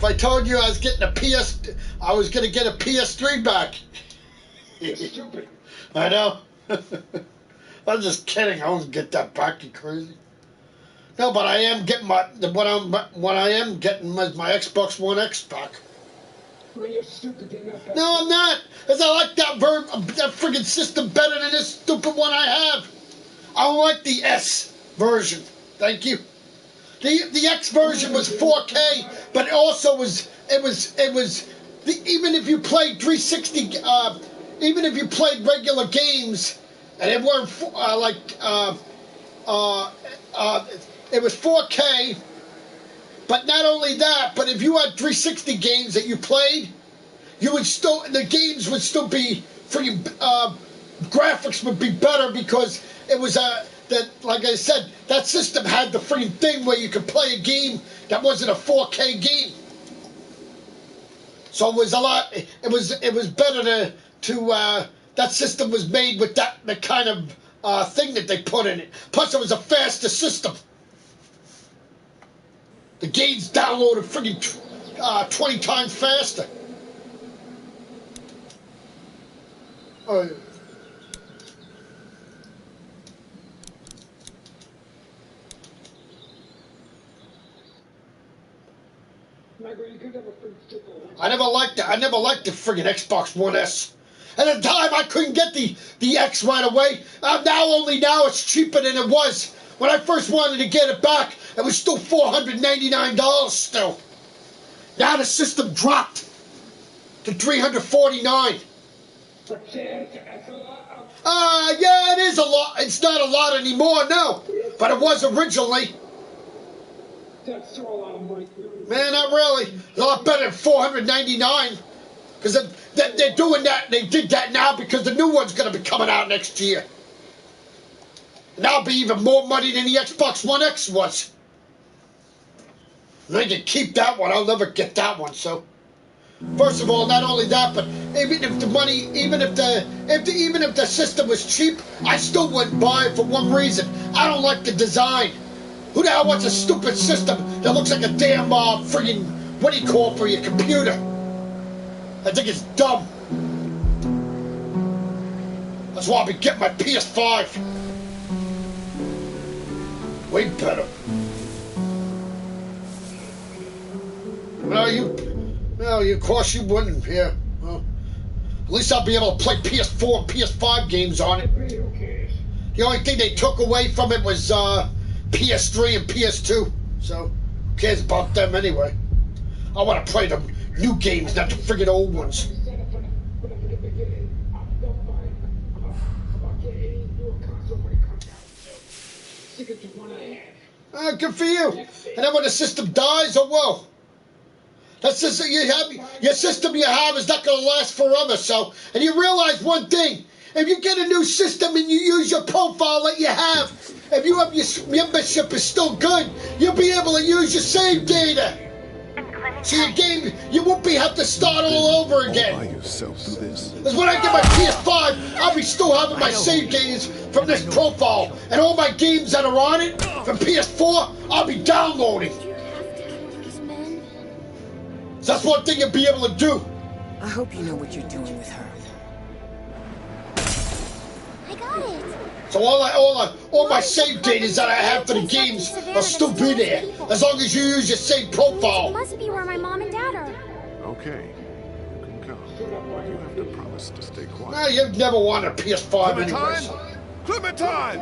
If I told you I was getting I was going to get a PS3 back. It's stupid. I know. I'm just kidding. I won't get that back. You crazy? No, but I am getting what I am getting is my Xbox One X back. Well, you're stupid. You're not that No, I'm not. Because I like that friggin' system better than this stupid one I have. I don't like the S version. Thank you. The X version was 4K, but it also was even if you played 360, even if you played regular games, and it weren't it was 4K. But not only that, but if you had 360 games that you played, the games would still be freaking graphics would be better because it was that, like I said, that system had the freaking thing where you could play a game that wasn't a 4K game. So it was a lot. It was better to that system was made with the kind of thing that they put in it. Plus, it was a faster system. The games downloaded freaking 20 times faster. Oh, yeah. I never liked it. I never liked the friggin' Xbox One S. At the time, I couldn't get the X right away. Now it's cheaper than it was. When I first wanted to get it back, it was still $499 still. Now the system dropped to $349. Yeah, it is a lot. It's not a lot anymore, no. But it was originally. That's a lot of money. Man, not really. It's a lot better than $499. Because they're doing that. They did that now because the new one's going to be coming out next year. And that'll be even more money than the Xbox One X was. And I can keep that one. I'll never get that one. So, first of all, not only that, but even if the money, even if the system was cheap, I still wouldn't buy it for one reason. I don't like the design. Who the hell wants a stupid system that looks like a damn friggin' what do you call it for your computer? I think it's dumb. That's why I'll be getting my PS5. Way better. No, of course you wouldn't. Yeah. Well, at least I'll be able to play PS4 and PS5 games on it. The only thing they took away from it was PS3 and PS2. So, who cares about them anyway? I want to play the new games, not the friggin' old ones. Good for you. And then when the system dies, oh well. That's just your system you have is not going to last forever. So, and you realize one thing: if you get a new system and you use your profile that you have, if you have your membership is still good, you'll be able to use your save data. So your game, you won't have to start all over again. By yourself through this. Because when I get my PS5, I'll be still having my save games from this profile, and all my games that are on it from PS4, I'll be downloading. So that's one thing you'll be able to do. I hope you know what you're doing with her. I got it. So all my save data that I have for the games will still be there, as long as you use your same profile. It must be where my mom and dad are. Okay, you can go. But you have to promise to stay quiet. Nah, you've never wanted a PS5 anyway. So. Clementine!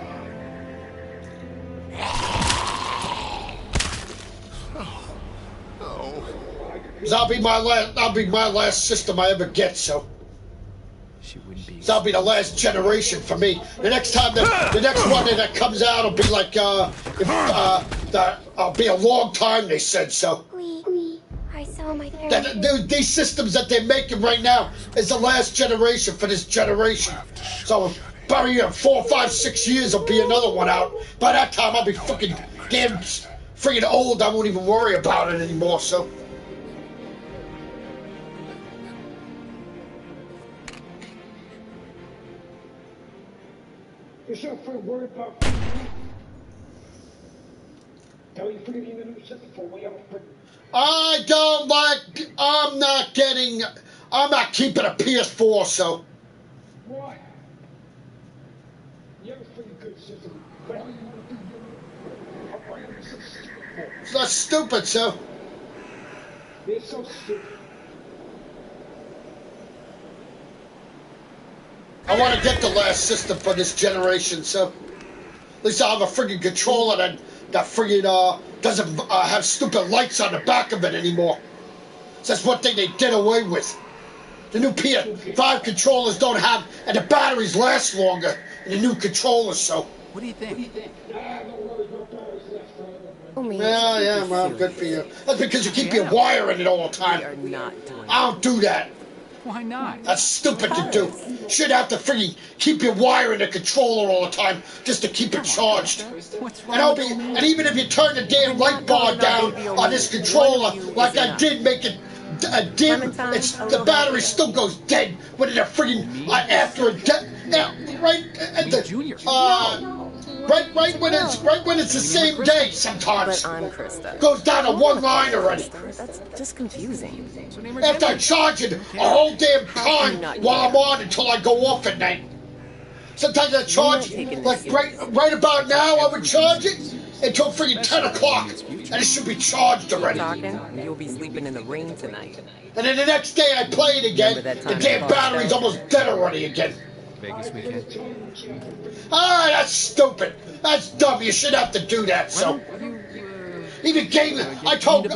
Oh. That'll be my last system I ever get. So. That'll be the last generation for me. The next time, the next one that comes out will be like, it'll be a long time, they said, so. I saw my therapist. These systems that they're making right now is the last generation for this generation. So, probably 4, 5, 6 years will be another one out. By that time, I'll be fucking damn friggin' old. I won't even worry about it anymore, so. You're so worried about tell you putting in the new system for way up. I don't like I'm not keeping a PS4, so. Why? You have a pretty good system, but how you want to do your... Why are you so stupid? It's not stupid, so. They're so stupid. I want to get the last system for this generation, so. At least I'll have a friggin' controller that friggin' doesn't have stupid lights on the back of it anymore. So that's one thing they did away with. The new PS5 controllers don't have, and the batteries last longer in the new controllers, so. What do you think? Yeah, well, good for you. That's because you keep your wire in it all the time. We are not doing I don't do that. Why not? That's stupid to do. Should have to friggin' keep your wire in the controller all the time just to keep it charged. What's And, wrong with and even if you turn the damn light bar down on this controller, like I did, make it dim, the battery still goes dead when the friggin' after a right at the right when it's the same day sometimes. But I'm Krista. Goes down to one line already. That's just confusing. After I charge it a whole damn time while I'm on until I go off at night. Sometimes I charge it, like right about now I would charge it until friggin' 10 o'clock. And it should be charged already. Talking, you'll be sleeping in the rain tonight. And then the next day I play it again, the damn battery's almost dead already again. Vegas weekend. Ah, that's stupid. That's dumb. You shouldn't have to do that, so. Even I told a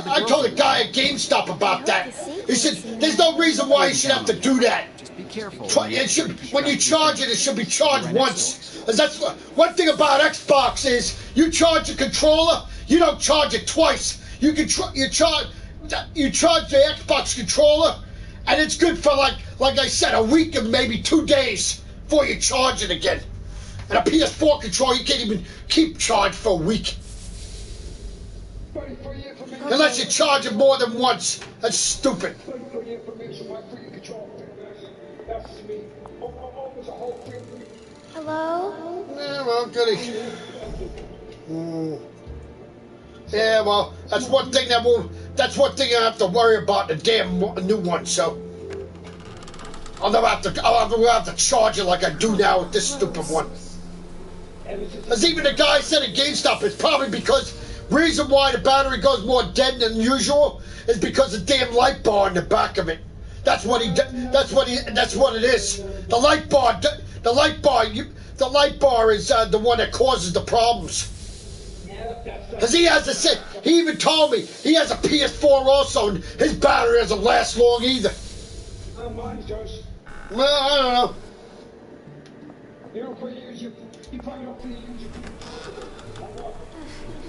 guy at GameStop about that. He said, there's no reason why you should have to do that. Just be careful. When you charge it, it should be charged once. That's one thing about Xbox is you charge a controller, you don't charge it twice. You charge the Xbox controller, and it's good for like I said, a week and maybe 2 days before you charge it again. And a PS4 controller, you can't even keep charged for a week. Unless you charge it more than once. That's stupid. Hello? Yeah, well, goody. Yeah, well, that's one thing I have to worry about, the damn new one, so. I'll never have to charge it like I do now with this stupid one. As even the guy said at GameStop, it's probably because reason why the battery goes more dead than usual is because of the damn light bar in the back of it. That's what it is. The light bar is the one that causes the problems. Because he even told me he has a PS4 also, and his battery doesn't last long either. Well, I don't know.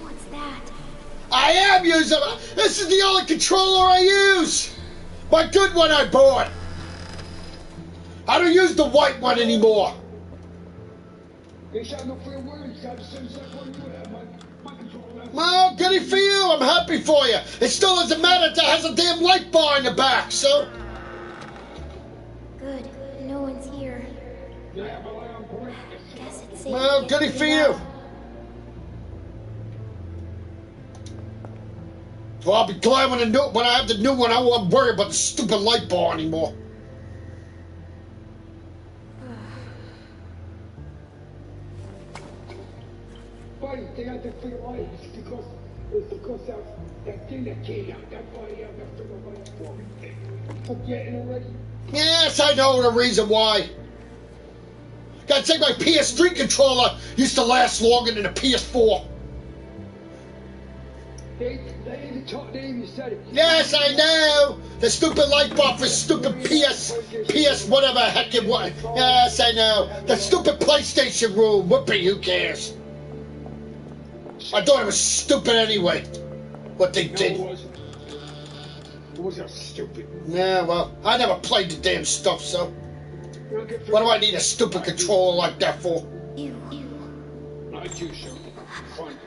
What's that? I am using it. This is the only controller I use. My good one I bought. I don't use the white one anymore. Well, goody for you. I'm happy for you. It still doesn't matter if it has a damn light bar in the back, so. Good. No one's here. Guess it's safe. Well, goody for you. Well, I'll be glad when I have the new one. I won't worry about the stupid light bar anymore. Buddy, they got that free light. It's because that thing that came out. That's why they have that free light for me. Forgetting already? Yes, I know the reason why. Gotta say, my PS3 controller used to last longer than a PS4. They even said it. Yes, I know. The stupid light bar for stupid PS whatever heck it was. Yes, I know. The stupid PlayStation room. Whoopee, who cares? I thought it was stupid anyway. What they did. No, it wasn't stupid. Yeah, well, I never played the damn stuff, so. What do I need a stupid controller like that for? Not you, sure. Fine.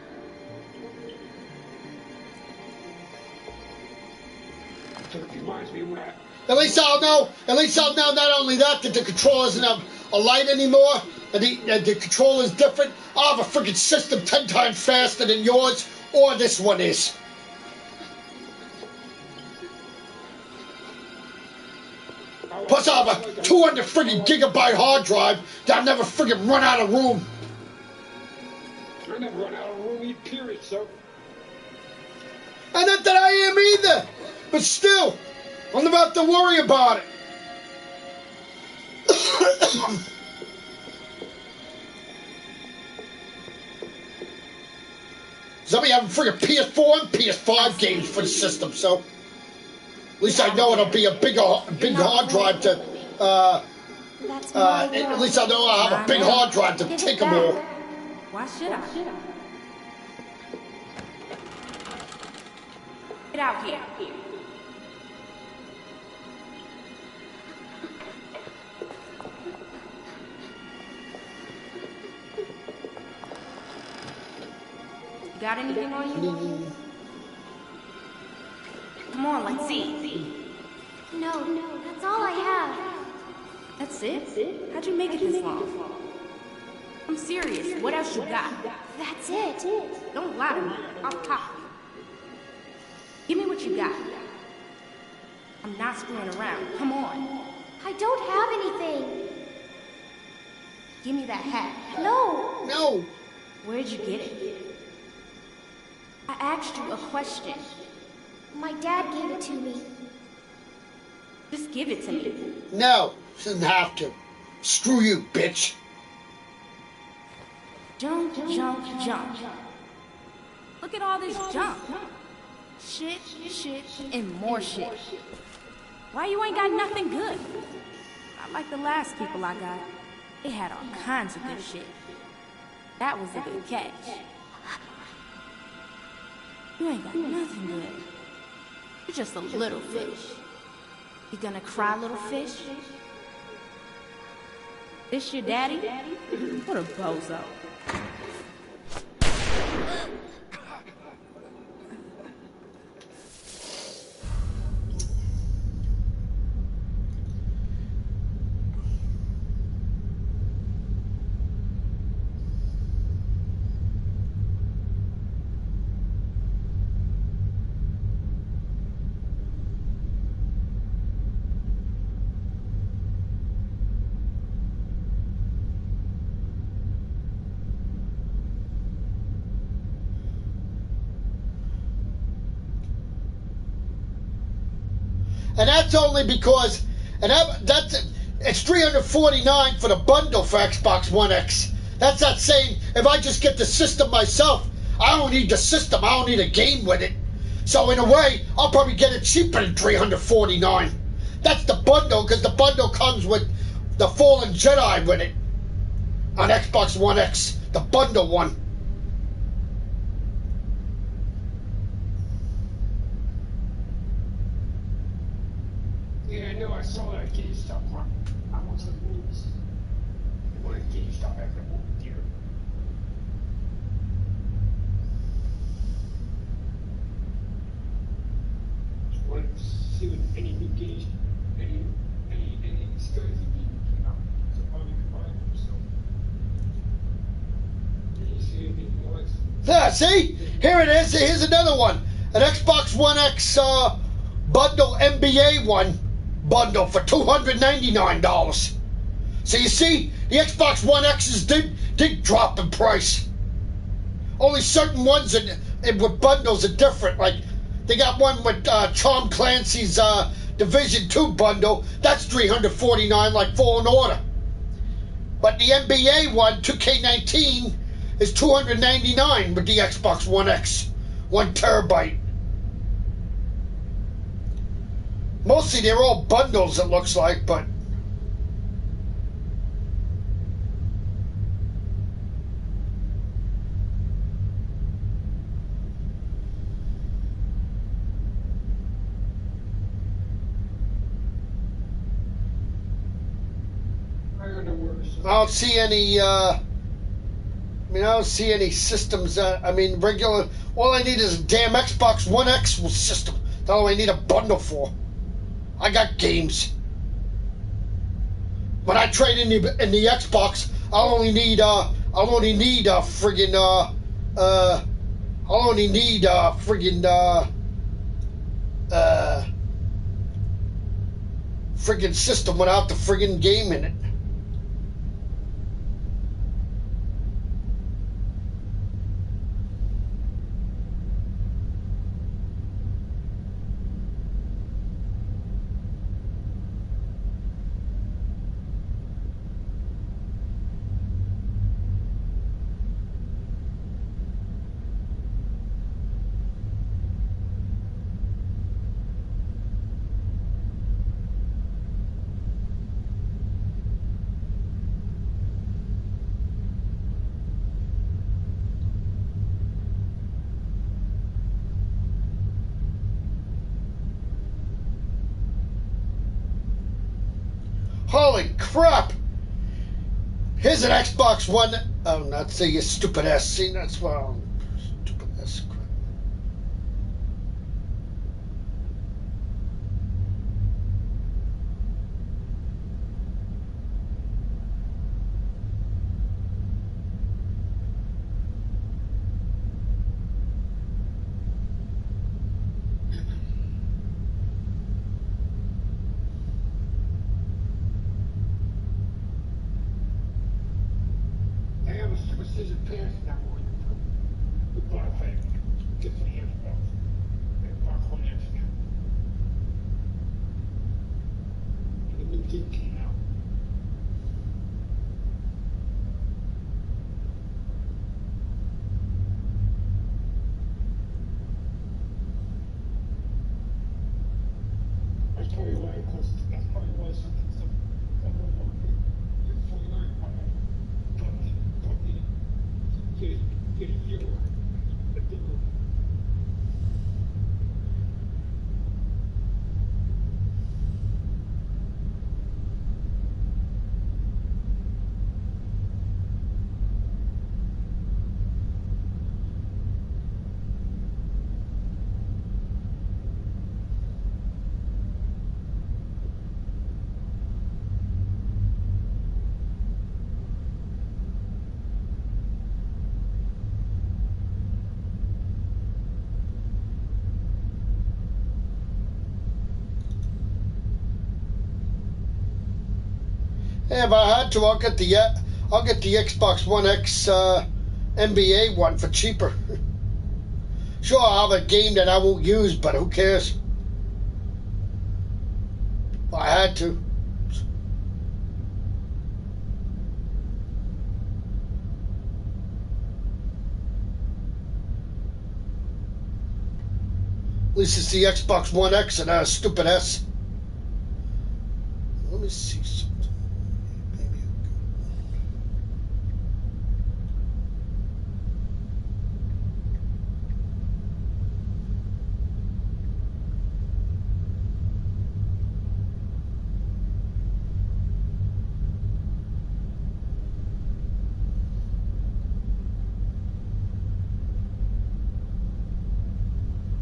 So it reminds me when At least I'll know not only that the controller doesn't have a light anymore, and the controller is different. I'll have a freaking system 10 times faster than yours, or this one is. Plus I have a 200 friggin' gigabyte hard drive that'll never friggin' run out of room. I never run out of room, period, so. And not that I am either. But still, I'll never have to worry about it. Somebody having friggin' PS4 and PS5 games for the system, so at least I know it'll be a big hard drive to, at least I know I'll have a big hard drive to take them all. Why should I? Get out here. Got anything on you? Come on, let's see. No, that's all I have. That's it? How'd you make it this long? I'm serious. What else you got? That's it. Don't lie to me. I'll pop you. Give me what you got. I'm not screwing around. Come on. I don't have anything. Give me that hat. No. Where'd you get it? I asked you a question. My dad gave it to me. Just give it to me. No, shouldn't have to. Screw you, bitch. Jump. Look at all this junk. Shit, and more shit. Why you ain't got nothing good? Not like the last people I got. They had all kinds of good shit. That was a good catch. You ain't got nothing good. You're just a little fish. You gonna cry, little fish? This your daddy? What a bozo. And that's only because, it's $349 for the bundle for Xbox One X. That's not saying if I just get the system myself, I don't need the system. I don't need a game with it. So in a way, I'll probably get it cheaper than $349. That's the bundle, because the bundle comes with the Fallen Jedi with it on Xbox One X, the bundle one. Yeah, I know, I saw that GameStop one. I want some movies. I want a GameStop after the movie theater. Just wanted to see what any new games, any strategy game came out. So probably could buy them, so. Did you see anything you like? Yeah, see? Here it is. Here's another one. An Xbox One X bundle NBA one bundle for $299. So you see, the Xbox One X's did drop in price. Only certain ones with bundles are different. Like, they got one with Tom Clancy's Division 2 bundle. That's $349, like Fallen Order. But the NBA one, 2K19, is $299 with the Xbox One X, 1 terabyte. Mostly they're all bundles, it looks like, but I don't see any I don't see any systems regular. All I need is a damn Xbox One X system. That's all I need a bundle for. I got games. When I trade in the Xbox, I'll only need friggin' system without the friggin' game in it. Holy crap! Here's an Xbox One. Oh, not say you stupid ass. See, that's why I'm stupid ass crap. I have a precision pass now for you. The bar fight. Get the hands off. And bar home next now. And the new game came out. That's probably why it costs. That's probably why something. Get a euro. Yeah, if I had to, I'll get the Xbox One X NBA one for cheaper. Sure, I'll have a game that I won't use, but who cares? If I had to. At least it's the Xbox One X and not a stupid S. Let me see something. Maybe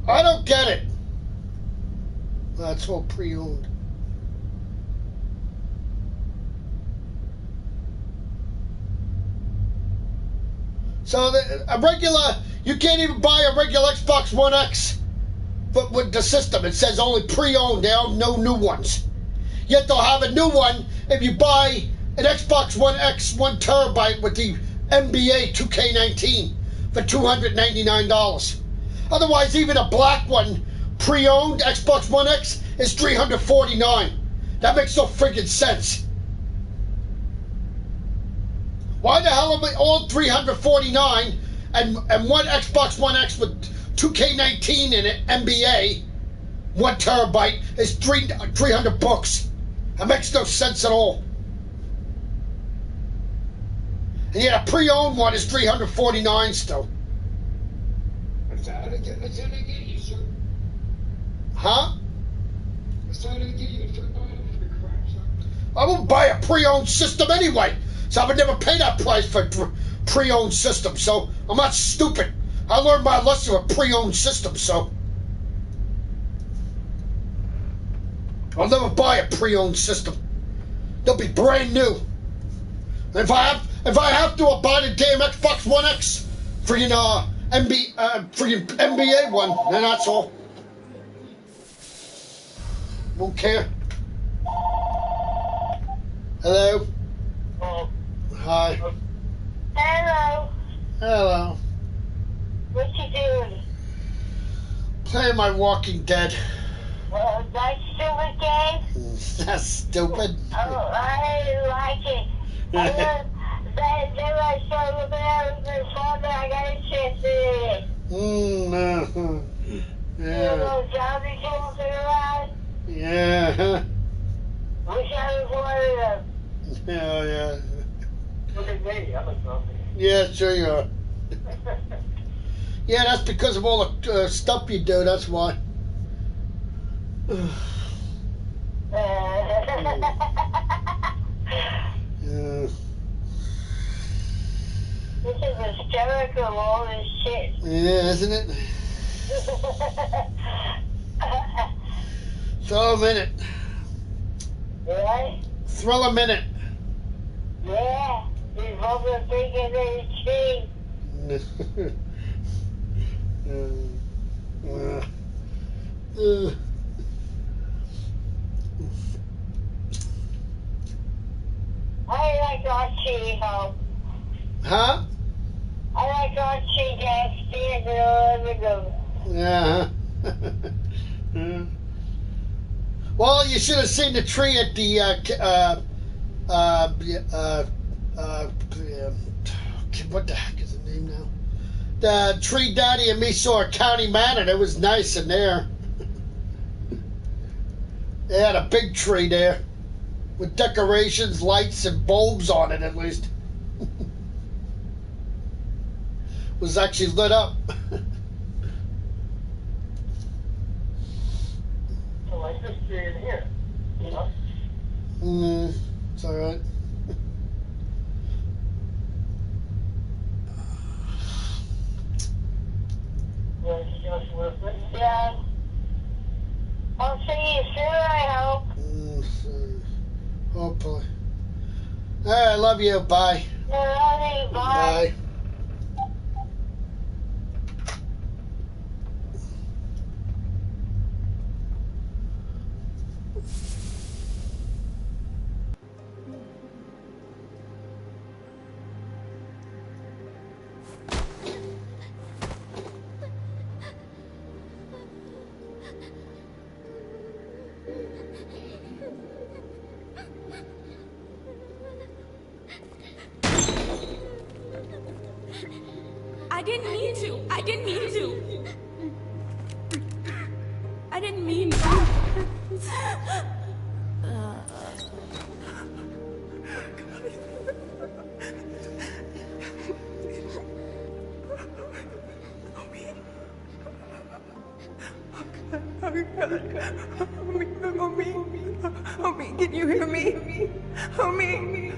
I don't get it. That's all pre-owned. So a regular, you can't even buy a regular Xbox One X, but with the system it says only pre-owned. There are no new ones. Yet they'll have a new one if you buy an Xbox One X 1 terabyte with the NBA 2K19 for $299. Otherwise, even a black one, pre-owned Xbox One X, is $349. That makes no friggin' sense. Why the hell are we all $349 and one Xbox One X with 2K19 in it, NBA, 1 terabyte, is $300? That makes no sense at all. And yet a pre-owned one is $349 still. That's how they get you, sir. Huh? That's how they get you to buy it for the crap, sir. I won't buy a pre-owned system anyway, so I would never pay that price for a pre-owned system. So I'm not stupid. I learned my lesson with pre-owned systems, so I'll never buy a pre-owned system. They'll be brand new. And if I have to, I'll buy the damn Xbox One X for NBA one. Then that's all. Won't care. Hello? Oh. Hi. Hello. Hello. What you doing? Playing my Walking Dead. That stupid game? That's stupid. Oh, I like it. Then I started looking at it this morning, I got interested in it. Yeah. Those zombies walking around? Yeah. Wish I was one of them. Yeah. Look at me, I'm a zombie. Yeah, sure you are. Yeah, that's because of all the stuff you do, that's why. Yeah. This is hysterical, all this shit. Yeah, isn't it? Throw a minute. Right? Thrill a minute. Yeah, he's over bigger than a tree. I like Archie home. Huh? I like Archie downstairs in the living room. Yeah. Well, you should have seen the tree at the what the heck is the name now? The tree Daddy and me saw at County Manor. It was nice in there. They had a big tree there with decorations, lights, and bulbs on it. At least was actually lit up. So I just stay in here, you know? It's all right. Yeah. I'll see you soon, I hope. Hopefully. All right, I love you. Bye. I love you, bye. Bye. I didn't mean to. I didn't mean to. I didn't mean to. Homie, can you hear me? Homie.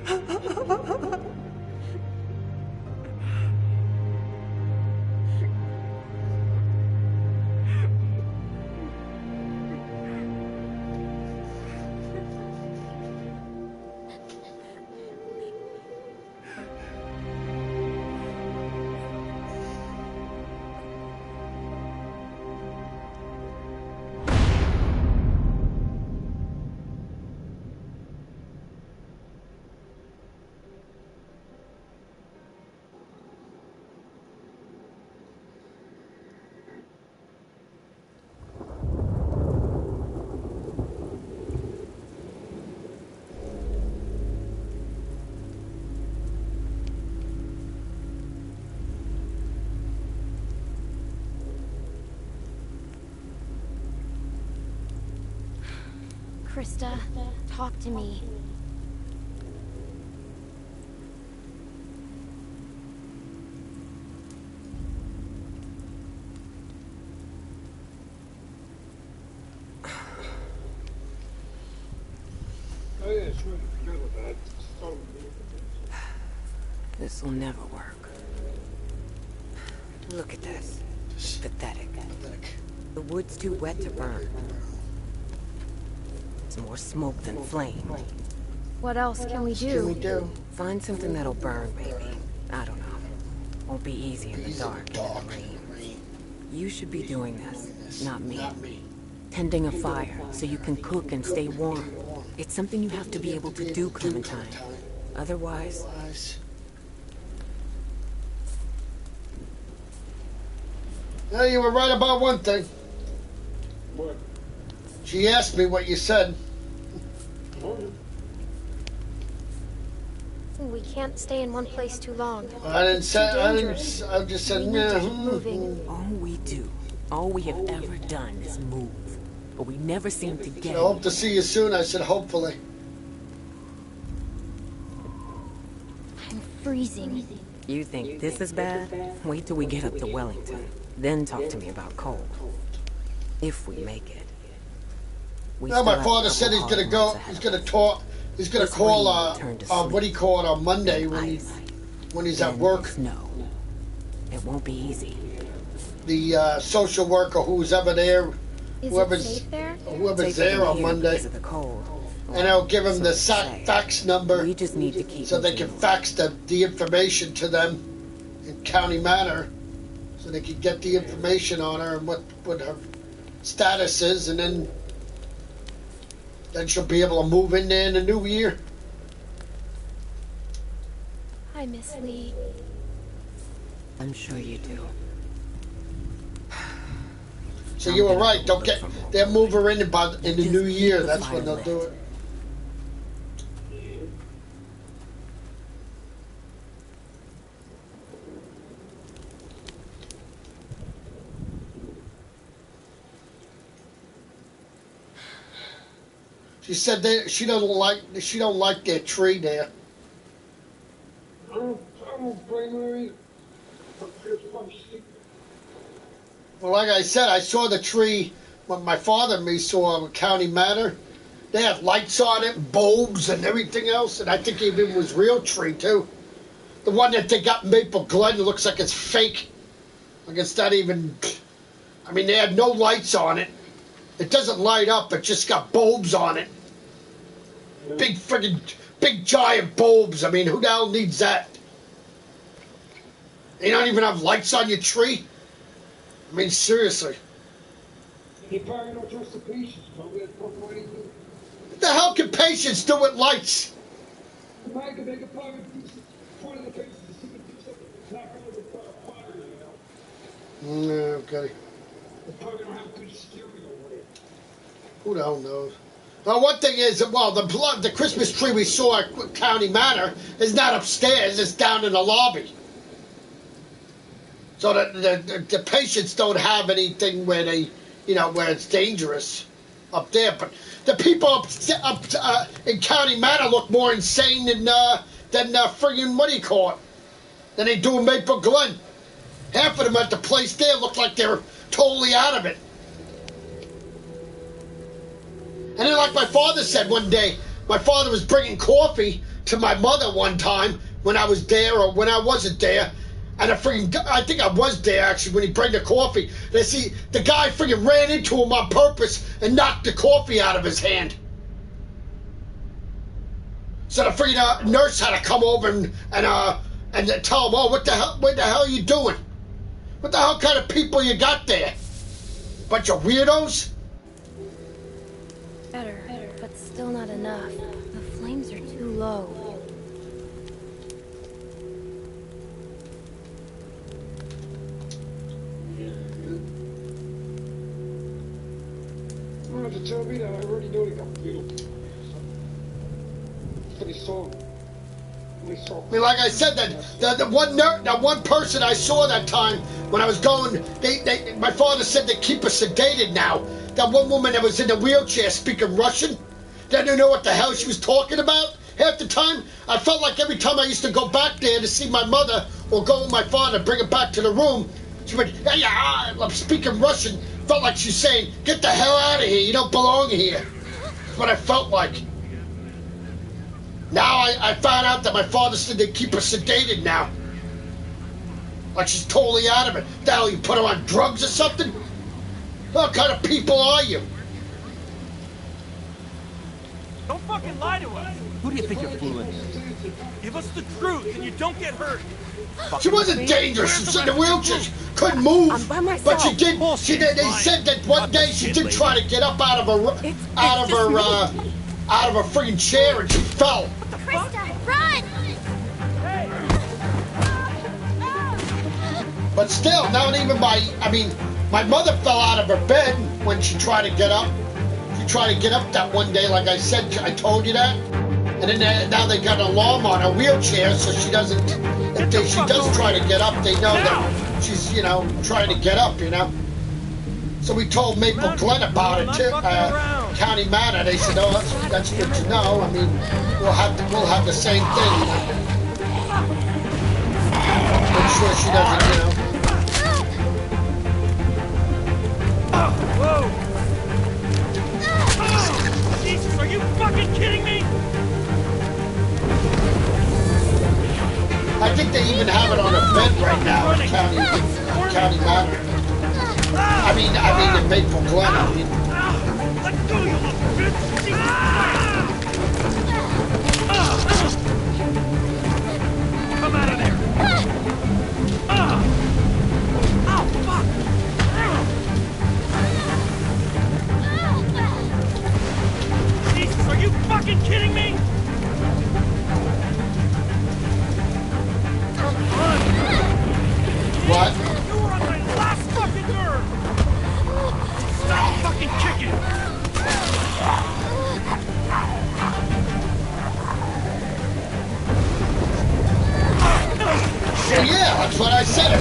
Krista, talk to me. Oh yeah, sure, I forgot about that. This'll never work. Look at this. Pathetic. The wood's too wet to burn. It's more smoke than flame. What else can we do? Find something that'll burn, maybe. I don't know. Won't be easy in the dark and in the rain. You should be doing this, not me. Tending a fire so you can cook and stay warm. It's something you have to be able to do, Clementine. Otherwise... Well, you were right about one thing. What? She asked me what you said. We can't stay in one place too long. I didn't say. I just said, We need yeah. to keep moving. All we do, all we have ever done is move. But we never seem to get I hope to see you soon. I said, hopefully. I'm freezing. You think this is bad? Wait till we get up to Wellington. Then talk to me about cold. If we make it. No, my father said he's gonna go. He's gonna talk. He's gonna call. What do you call it on Monday when he's at work? No, it won't be easy. The social worker who's ever there, Is it whoever's safe there? whoever's there on Monday, Because of the cold. and I'll give him So the to say. fax number We just need to keep so they can moving. fax the information to them in County Manor, so they can get the information on her and what her status is, and then she'll be able to move in there in the new year. I miss Lee. I'm sure you do. So you were right. They'll move her in the new year. That's when they'll do it. She said she don't like their tree there. I don't blame her either. Well, like I said, I saw the tree when my father and me saw in County Manor. They have lights on it, bulbs, and everything else, and I think even was real tree too. The one that they got in Maple Glen looks like it's fake. Like it's not even. I mean, they had no lights on it. It doesn't light up. It just got bulbs on it. Big giant bulbs. I mean, who the hell needs that? You don't even have lights on your tree? I mean, seriously. He probably don't trust the patients. Probably that's what he do. What the hell can patients do with lights? The man can make a private point of the patients to see if it's not going to fire, you know. Okay. They probably don't have good stereo with it. Who the hell knows? Now, one thing is, well, the Christmas tree we saw at County Manor is not upstairs. It's down in the lobby. So the patients don't have anything where they, where it's dangerous up there. But the people up in County Manor look more insane than friggin' what do you call it? Than they do in Maple Glen. Half of them at the place there look like they're totally out of it. And then, like my father said one day, my father was bringing coffee to my mother one time when I was there or when I wasn't there. And I think I was there actually when he brought the coffee. They see the guy friggin' ran into him on purpose and knocked the coffee out of his hand. So the friggin' nurse had to come over and tell him, oh, what the hell are you doing? What the hell kind of people you got there? Bunch of weirdos? Better, but still not enough. The flames are too low. You don't have to tell me that. I already know they got killed. But he saw him. I mean, like I said, that one person I saw that time when I was going, my father said they keep her sedated now. That one woman that was in the wheelchair speaking Russian, they didn't know what the hell she was talking about. Half the time, I felt like every time I used to go back there to see my mother or go with my father, bring her back to the room, she went, hey, I'm speaking Russian. Felt like she's saying, get the hell out of here, you don't belong here. That's what I felt like. Now I found out that my father said they keep her sedated now. Like she's totally out of it. The hell, you put her on drugs or something? What kind of people are you? Don't fucking lie to us! Who do you think you're fooling? Give us the truth and you don't get hurt! She wasn't dangerous. She was in the wheelchair. She couldn't move. I'm by myself. But she did. They said that one day she did try to get up out of her out of a freaking chair and she fell. Krista, run! But still, not even my mother fell out of her bed when she tried to get up. She tried to get up that one day, like I said, I told you that. And then now they got an alarm on her wheelchair, so she doesn't, if she does try to get up, they know that she's, you know, trying to get up, you know. So we told Maple Glen about it too, County Manor. They said, oh, that's good to know. I mean, we'll have the same thing, you know. Make sure she doesn't, you know. Whoa! Jesus, are you fucking kidding me? I think they even have it on a bed right now in County Manor. I mean in Maple Glen. I mean. Let go, you little bitch! Come out of there! Oh, fuck! Jesus, are you fucking kidding me? What? You were on my last fucking nerve! Stop fucking kicking! Well, yeah, that's what I said. It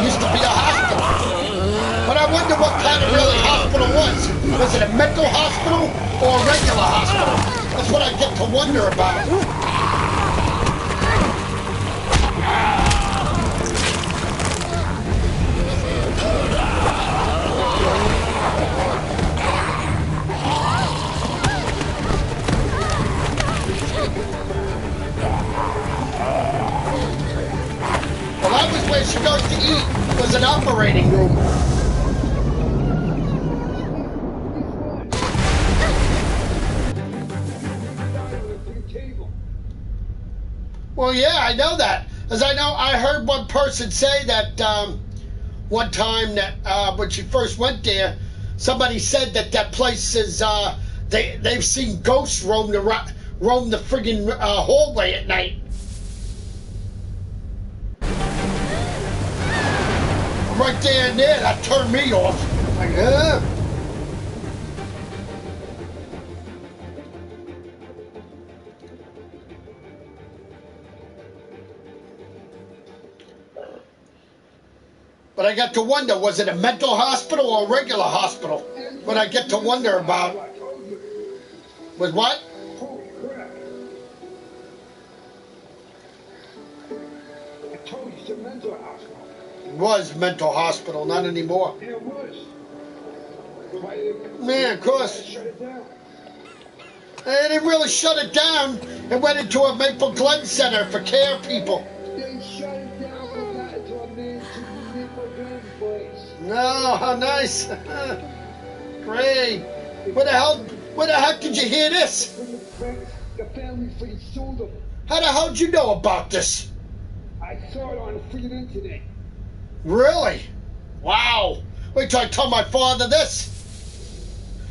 used to be a hospital. But I wonder what kind of really hospital was. Was it a mental hospital or a regular hospital? That's what I get to wonder about. Well, that was where she goes to eat, was an operating room. Well, yeah, I know that. As I heard one person say that one time that when she first went there, somebody said that place is, they've seen ghosts roam the friggin' hallway at night. Right there and there, that turned me off. Like, huh? But I got to wonder, was it a mental hospital or a regular hospital? What I get to wonder about. Was what? I told you it's a mental hospital. It was mental hospital, not anymore. Yeah, it was. Man, of course. Shut it down. They didn't really shut it down. It went into a Maple Glen Center for care people. They shut it down when it got into a Maple Glen place. No, how nice. Great. Where the heck did you hear this? The family freaking sued them. How the hell did you know about this? I saw it on the freaking internet. Really? Wow. Wait till I tell my father this.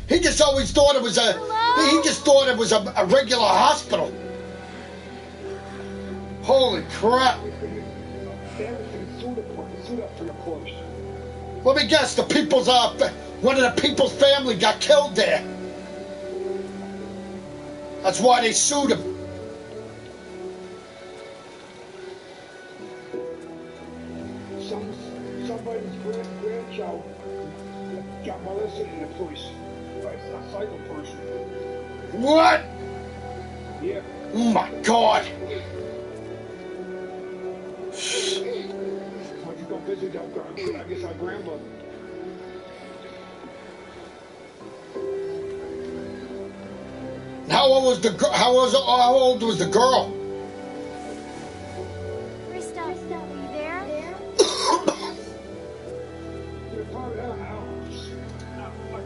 He just always thought it was a regular hospital. Holy crap. Let me guess, one of the people's family got killed there. That's why they sued him. Somebody's grandchild got molested in the place by a psycho person. What? Yeah. Oh my God. Why'd you go visit our grandmother? How old was the girl? Krista, are you there?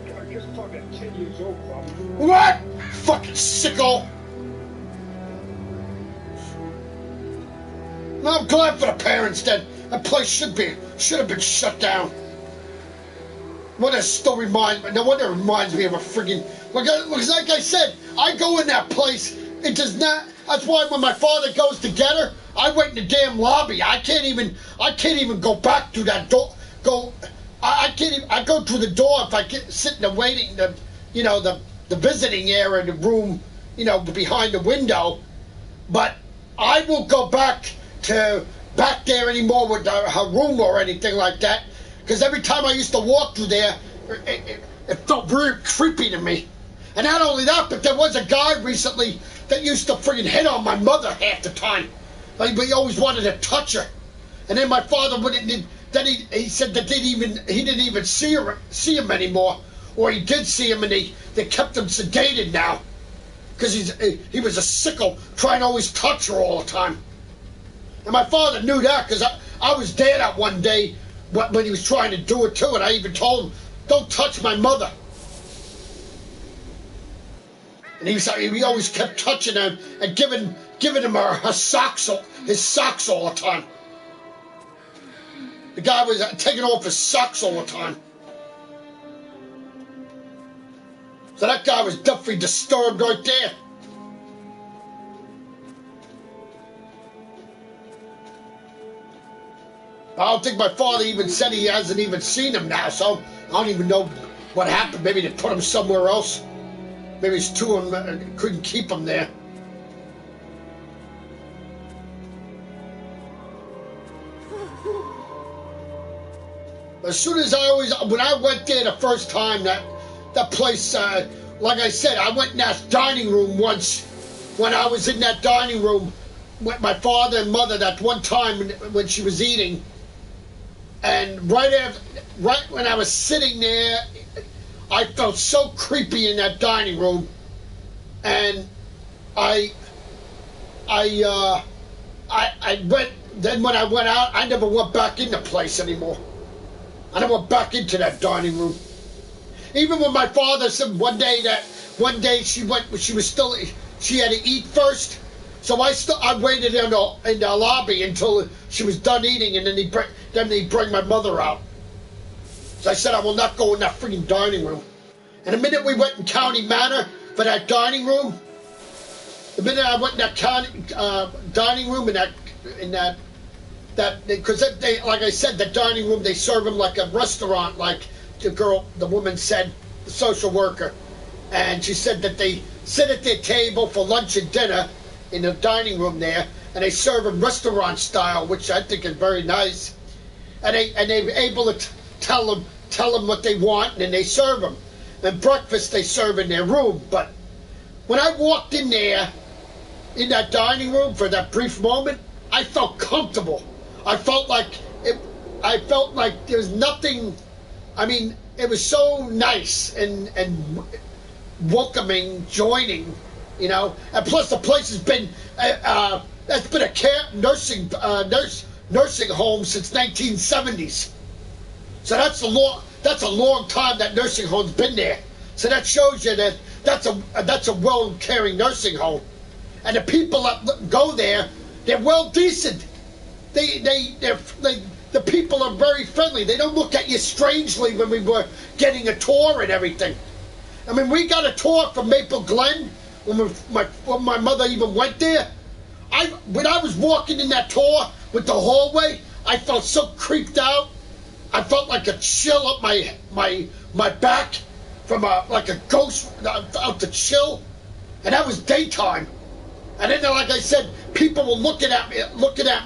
I guess probably 10 years old, probably. What? Fucking sicko. No, I'm glad for the parents that place should have been shut down. What a story reminds me of a friggin' Because like I said, I go in that place, it does not, that's why when my father goes to get her, I wait in the damn lobby. I can't even go back through that door, I can't even, I go through the door if I get sitting there waiting, the visiting area in the room, behind the window, but I won't go back there anymore with her room or anything like that, because every time I used to walk through there, it felt very creepy to me. And not only that, but there was a guy recently that used to friggin' hit on my mother half the time. But he always wanted to touch her. And then my father wouldn't. Then he said that he didn't even see him anymore, or he did see him and they kept him sedated now, because he was a sicko trying to always touch her all the time. And my father knew that because I was there that one day when he was trying to do it too, and I even told him, "Don't touch my mother." And he always kept touching her and giving him his socks all the time. The guy was taking off his socks all the time. So that guy was definitely disturbed right there. I don't think my father even said he hasn't even seen him now, so I don't even know what happened. Maybe they put him somewhere else. Maybe it's two of them couldn't keep him there. As soon as when I went there the first time, that place, like I said, I went in that dining room once. When I was in that dining room with my father and mother that one time when she was eating, and right when I was sitting there, I felt so creepy in that dining room, and I went. Then when I went out, I never went back in the place anymore. I never went back into that dining room. Even when my father said one day she had to eat first, so I waited in the lobby until she was done eating, and then he'd bring my mother out. So I said, I will not go in that freaking dining room. And the minute we went in County Manor for that dining room, the minute I went in that county dining room because they, like I said, the dining room, they serve them like a restaurant, like the woman said, the social worker. And she said that they sit at their table for lunch and dinner in the dining room there, and they serve them restaurant style, which I think is very nice. And they're able to tell them what they want, and then they serve them. And breakfast they serve in their room. But when I walked in there, in that dining room for that brief moment, I felt comfortable. I felt like there was nothing. I mean, it was so nice and welcoming, joining, And plus, the place has been that's been a nursing home since 1970s. So that's a long time that nursing home's been there. So that shows you that that's a well-caring nursing home, and the people that go there, they're well decent. The people are very friendly. They don't look at you strangely when we were getting a tour and everything. I mean, we got a tour from Maple Glen when my mother even went there. When I was walking in that tour with the hallway, I felt so creeped out. I felt like a chill up my back from like a ghost out the chill, and that was daytime. And then, like I said, people were looking at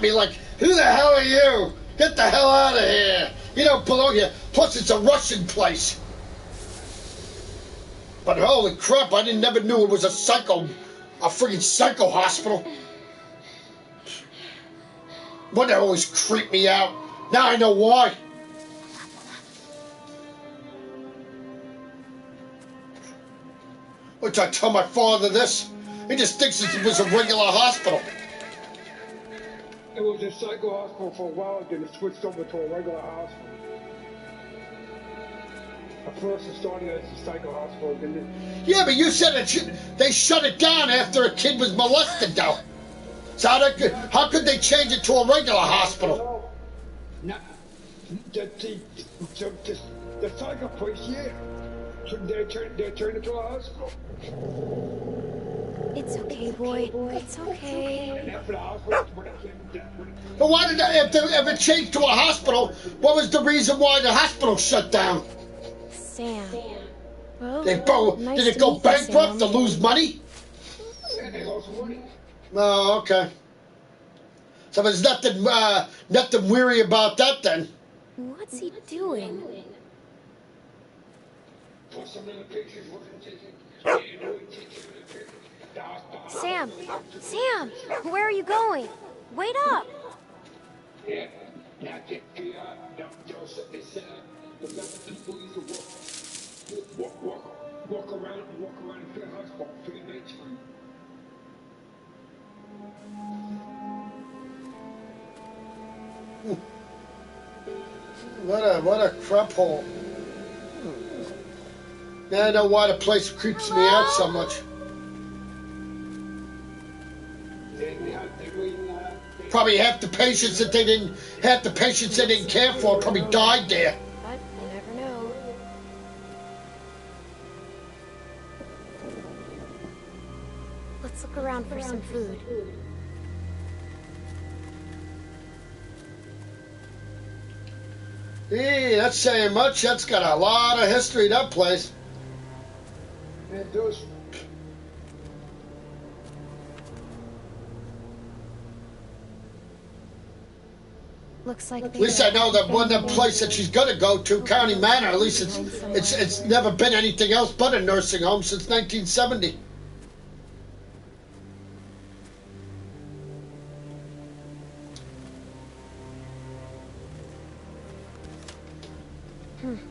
me like, "Who the hell are you? Get the hell out of here! You don't belong here." Plus, it's a Russian place. But holy crap, I never knew it was a freaking psycho hospital. But that always creeped me out. Now I know why. Which I tell my father this. He just thinks it was a regular hospital. It was a psycho hospital for a while, then it switched over to a regular hospital. At first it started as a psycho hospital, then it... Yeah, but you said they shut it down after a kid was molested, though. So how could they change it to a regular hospital? No, the psycho place, yeah. They're turning it to a hospital. It's okay, boy. It's okay. And after the hospital, But why did if it changed to a hospital, what was the reason why the hospital shut down? Sam. Well, Did it go bankrupt to lose money? yeah, they lost money. Oh, okay. So there's nothing weary about that then. What's he doing? Sam! Sam! Where are you going? Wait up! Yeah, now get the they said people used to walk around and play hotspot for the nighttime. What a crap hole. Now I know why the place creeps me out so much. Probably half the patients that they didn't care for probably died there. But you never know. Let's look around for some food. Hey, that's saying much. That's got a lot of history, that place. It does. Looks like At least I know that the place that she's gonna go to, County Manor. At least it's never been anything else but a nursing home since 1970.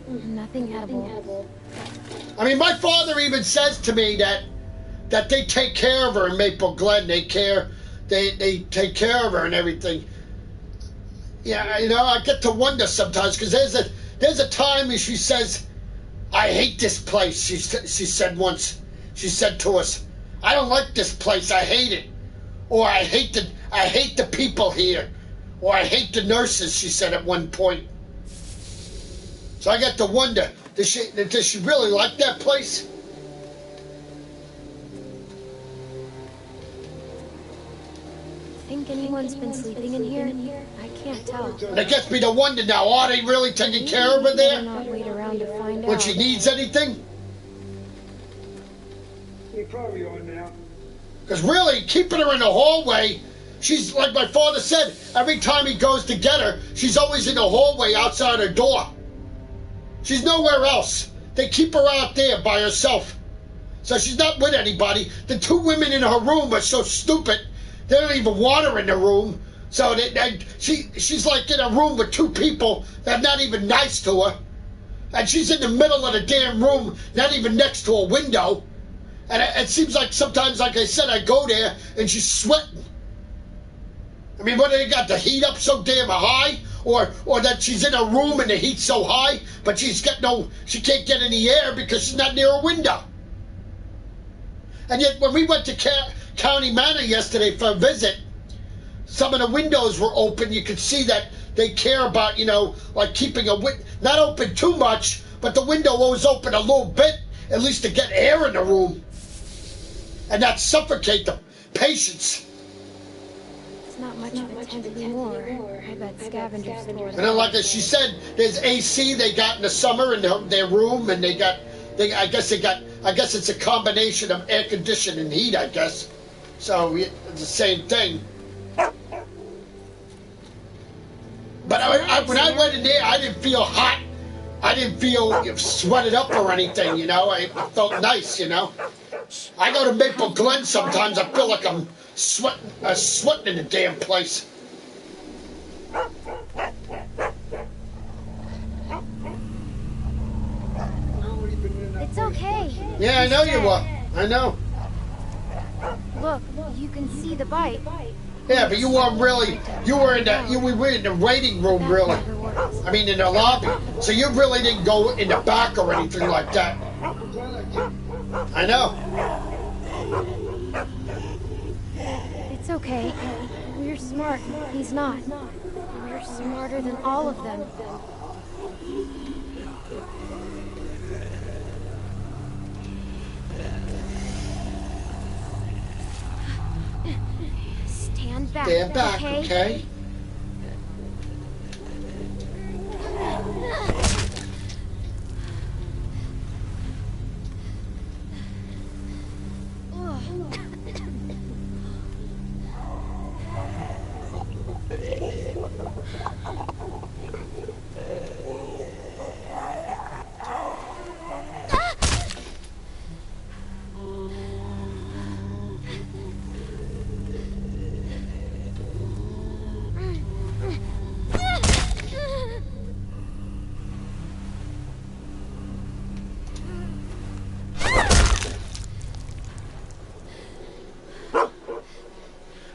Nothing edible. I mean, my father even says to me that they take care of her in Maple Glen. They take care of her and everything. Yeah, you know, I get to wonder sometimes because there's a time when she says, "I hate this place." She said once. She said to us, "I don't like this place. I hate it," or "I hate the people here," or "I hate the nurses." She said at one point. So I get to wonder, does she really like that place? Think anyone's been sleeping in here? I can't tell. That gets me to wonder now, are they really taking care of her there? Not wait around to find When out. she needs anything? You probably are now. Because really, keeping her in the hallway, she's, like my father said, every time he goes to get her, she's always in the hallway outside her door. She's nowhere else. They keep her out there by herself. So she's not with anybody. The two women in her room are so stupid, they don't even want her in the room. So she's like in a room with two people that are not even nice to her. And she's in the middle of the damn room, not even next to a window. And it seems like sometimes, like I said, I go there and she's sweating. I mean, what, they got the heat up so damn high? Or that she's in a room and the heat's so high, but she can't get any air because she's not near a window. And yet, when we went to County Manor yesterday for a visit, some of the windows were open. You could see that they care about, you know, like keeping not open too much, but the window was open a little bit, at least to get air in the room and not suffocate the patients. Not much of a tent anymore. I bet scavengers store And then, like she said, there's AC they got in the summer in their room, and I guess it's a combination of air conditioning and heat, I guess. So it's the same thing. But when I went in there, I didn't feel hot. I didn't feel sweated up or anything, you know. I felt nice, you know. I go to Maple Glen sometimes. I feel like I'm sweating in the damn place. It's okay. Yeah, I know you were. I know. Look, you can see the bite. Yeah, but you weren't really. We were in the waiting room, really. I mean, in the lobby. So you really didn't go in the back or anything like that. I know. It's okay. We're smart. He's not. We're smarter than all of them. Stand back. Stand back, okay?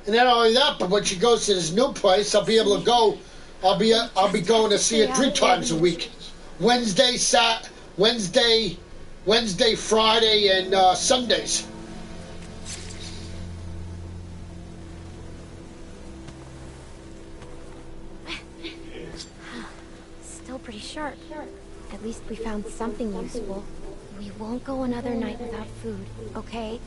And not only that, but when she goes to this new place, I'll be able to go. I'll be going to see her 3 times a week: Wednesday, Friday, and Sundays. Still pretty sharp. At least we found something useful. We won't go another night without food, okay?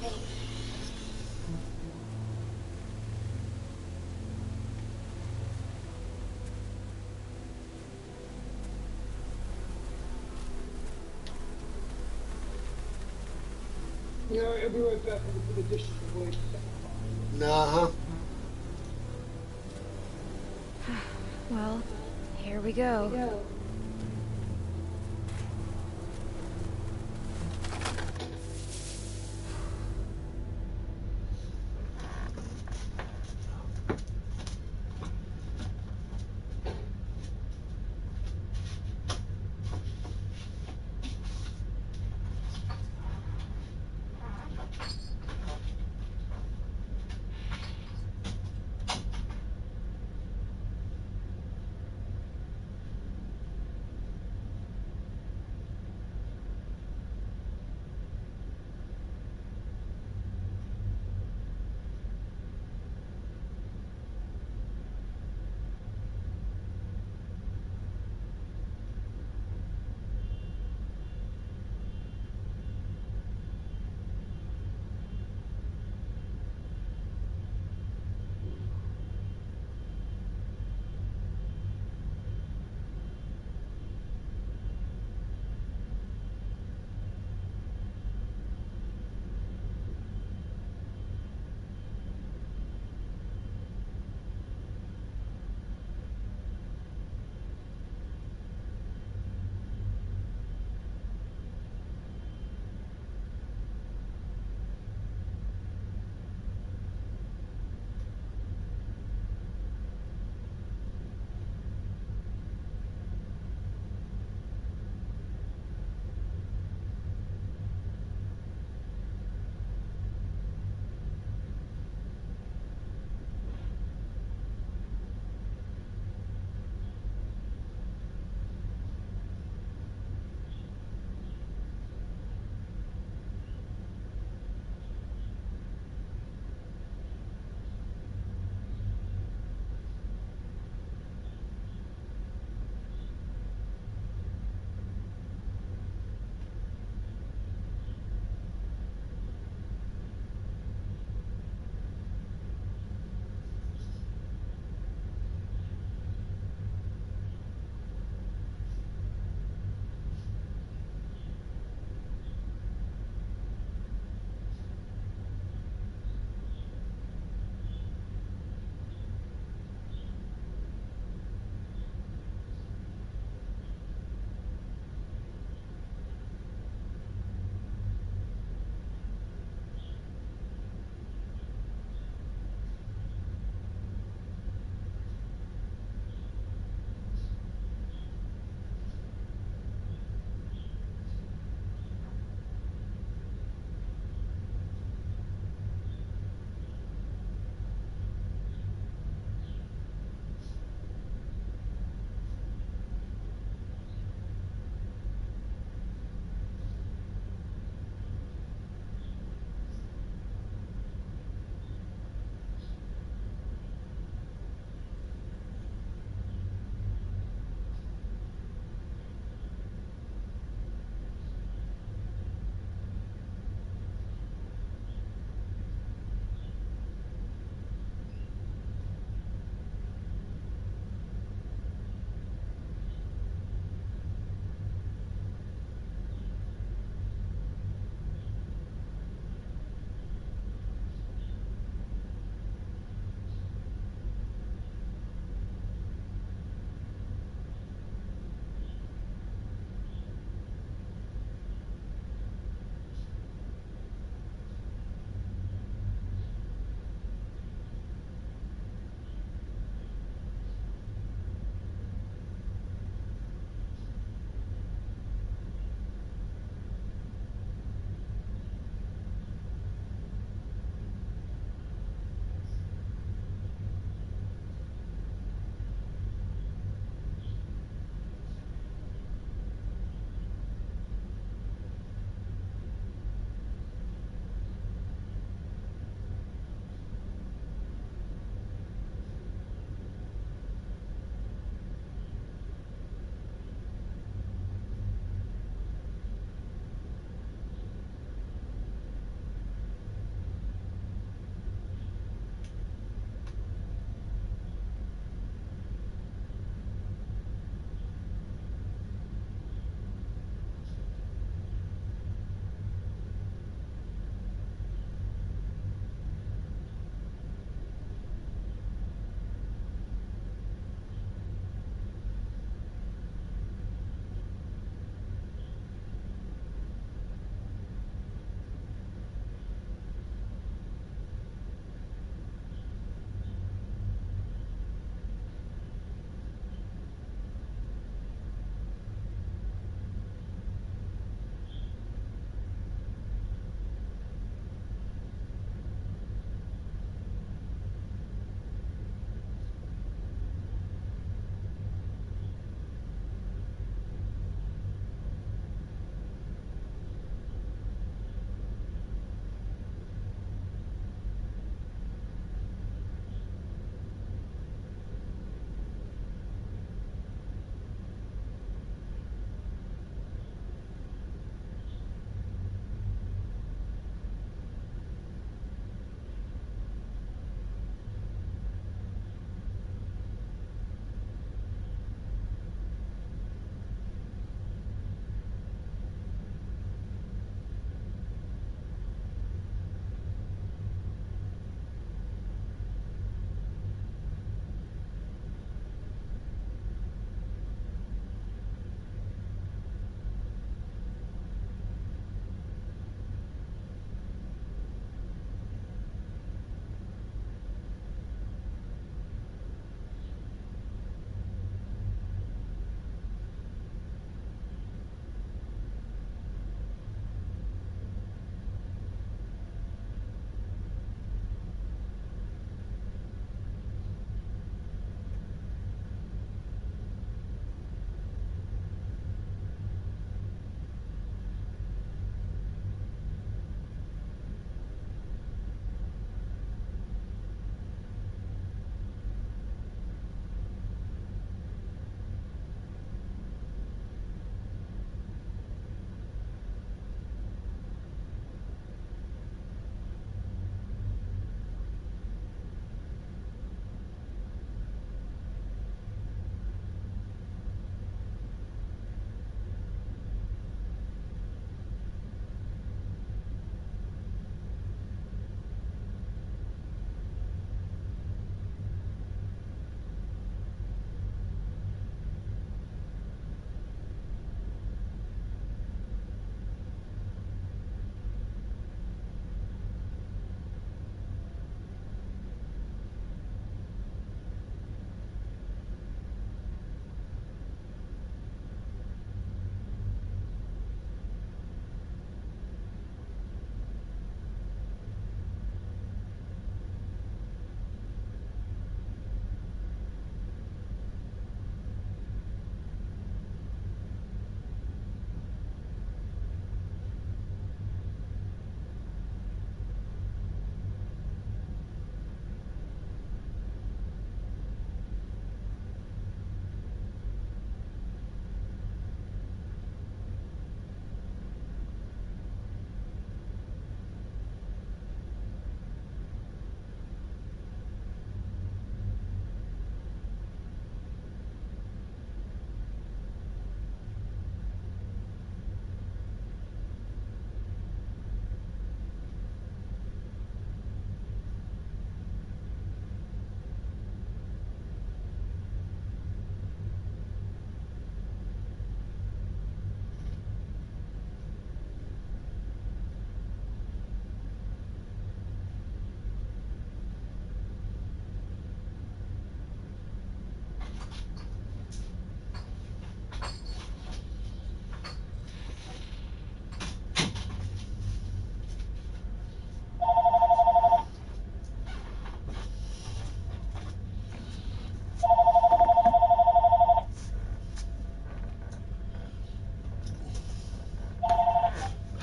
You know, I'll be right back for the dishes away. Uh-huh. Well, here we go.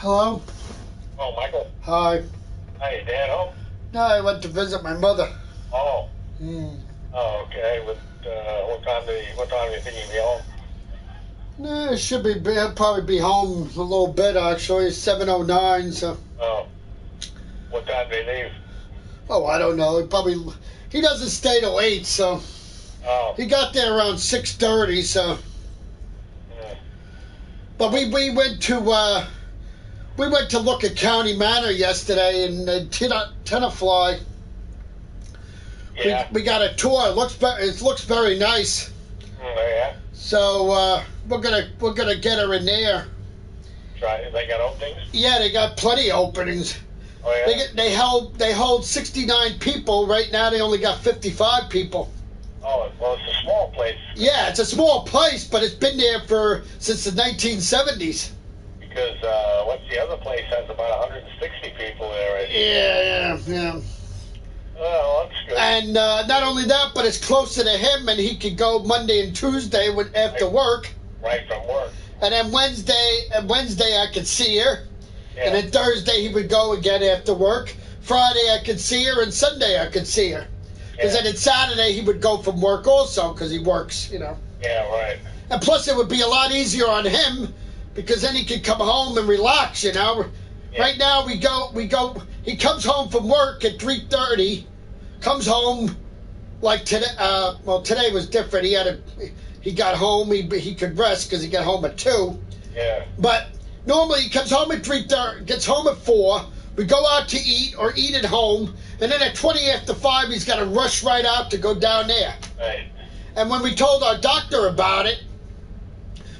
Hello? Oh, Michael. Hi. Hey, Dad home? No, I went to visit my mother. Oh. Hmm. Oh, okay. What time do you think you'll be home? No, it should be. I'll probably be home a little bit actually. 7:09. So. Oh. What time do they leave? Oh, I don't know. He doesn't stay till 8, so. Oh. He got there around 6:30, so. Yeah. But we went to look at County Manor yesterday in Tenafly. Yeah. We got a tour. It looks very nice. Yeah. So we're gonna get her in there. Try. They got openings? Yeah, they got plenty of openings. Oh yeah. They hold 69 people. Right now they only got 55 people. Oh, well, it's a small place. Yeah, it's a small place, but it's been there since the 1970s. Because what's the other place has about 160 people there. Right? Yeah. Well, that's good. And not only that, but it's closer to him, and he could go Monday and Tuesday after work. Right from work. And then Wednesday I could see her. Yeah. And then Thursday he would go again after work. Friday I could see her, and Sunday I could see her. Because then on Saturday he would go from work also, because he works, Yeah, right. And plus it would be a lot easier on him, because then he could come home and relax, Yeah. Right now we go. He comes home from work at 3:30. Comes home like today. Today was different. He got home. He could rest because he got home at 2. Yeah. But normally he comes home at 3:30. Gets home at 4. We go out to eat or eat at home, and then at 20 after 5 he's got to rush right out to go down there. Right. And when we told our doctor about it,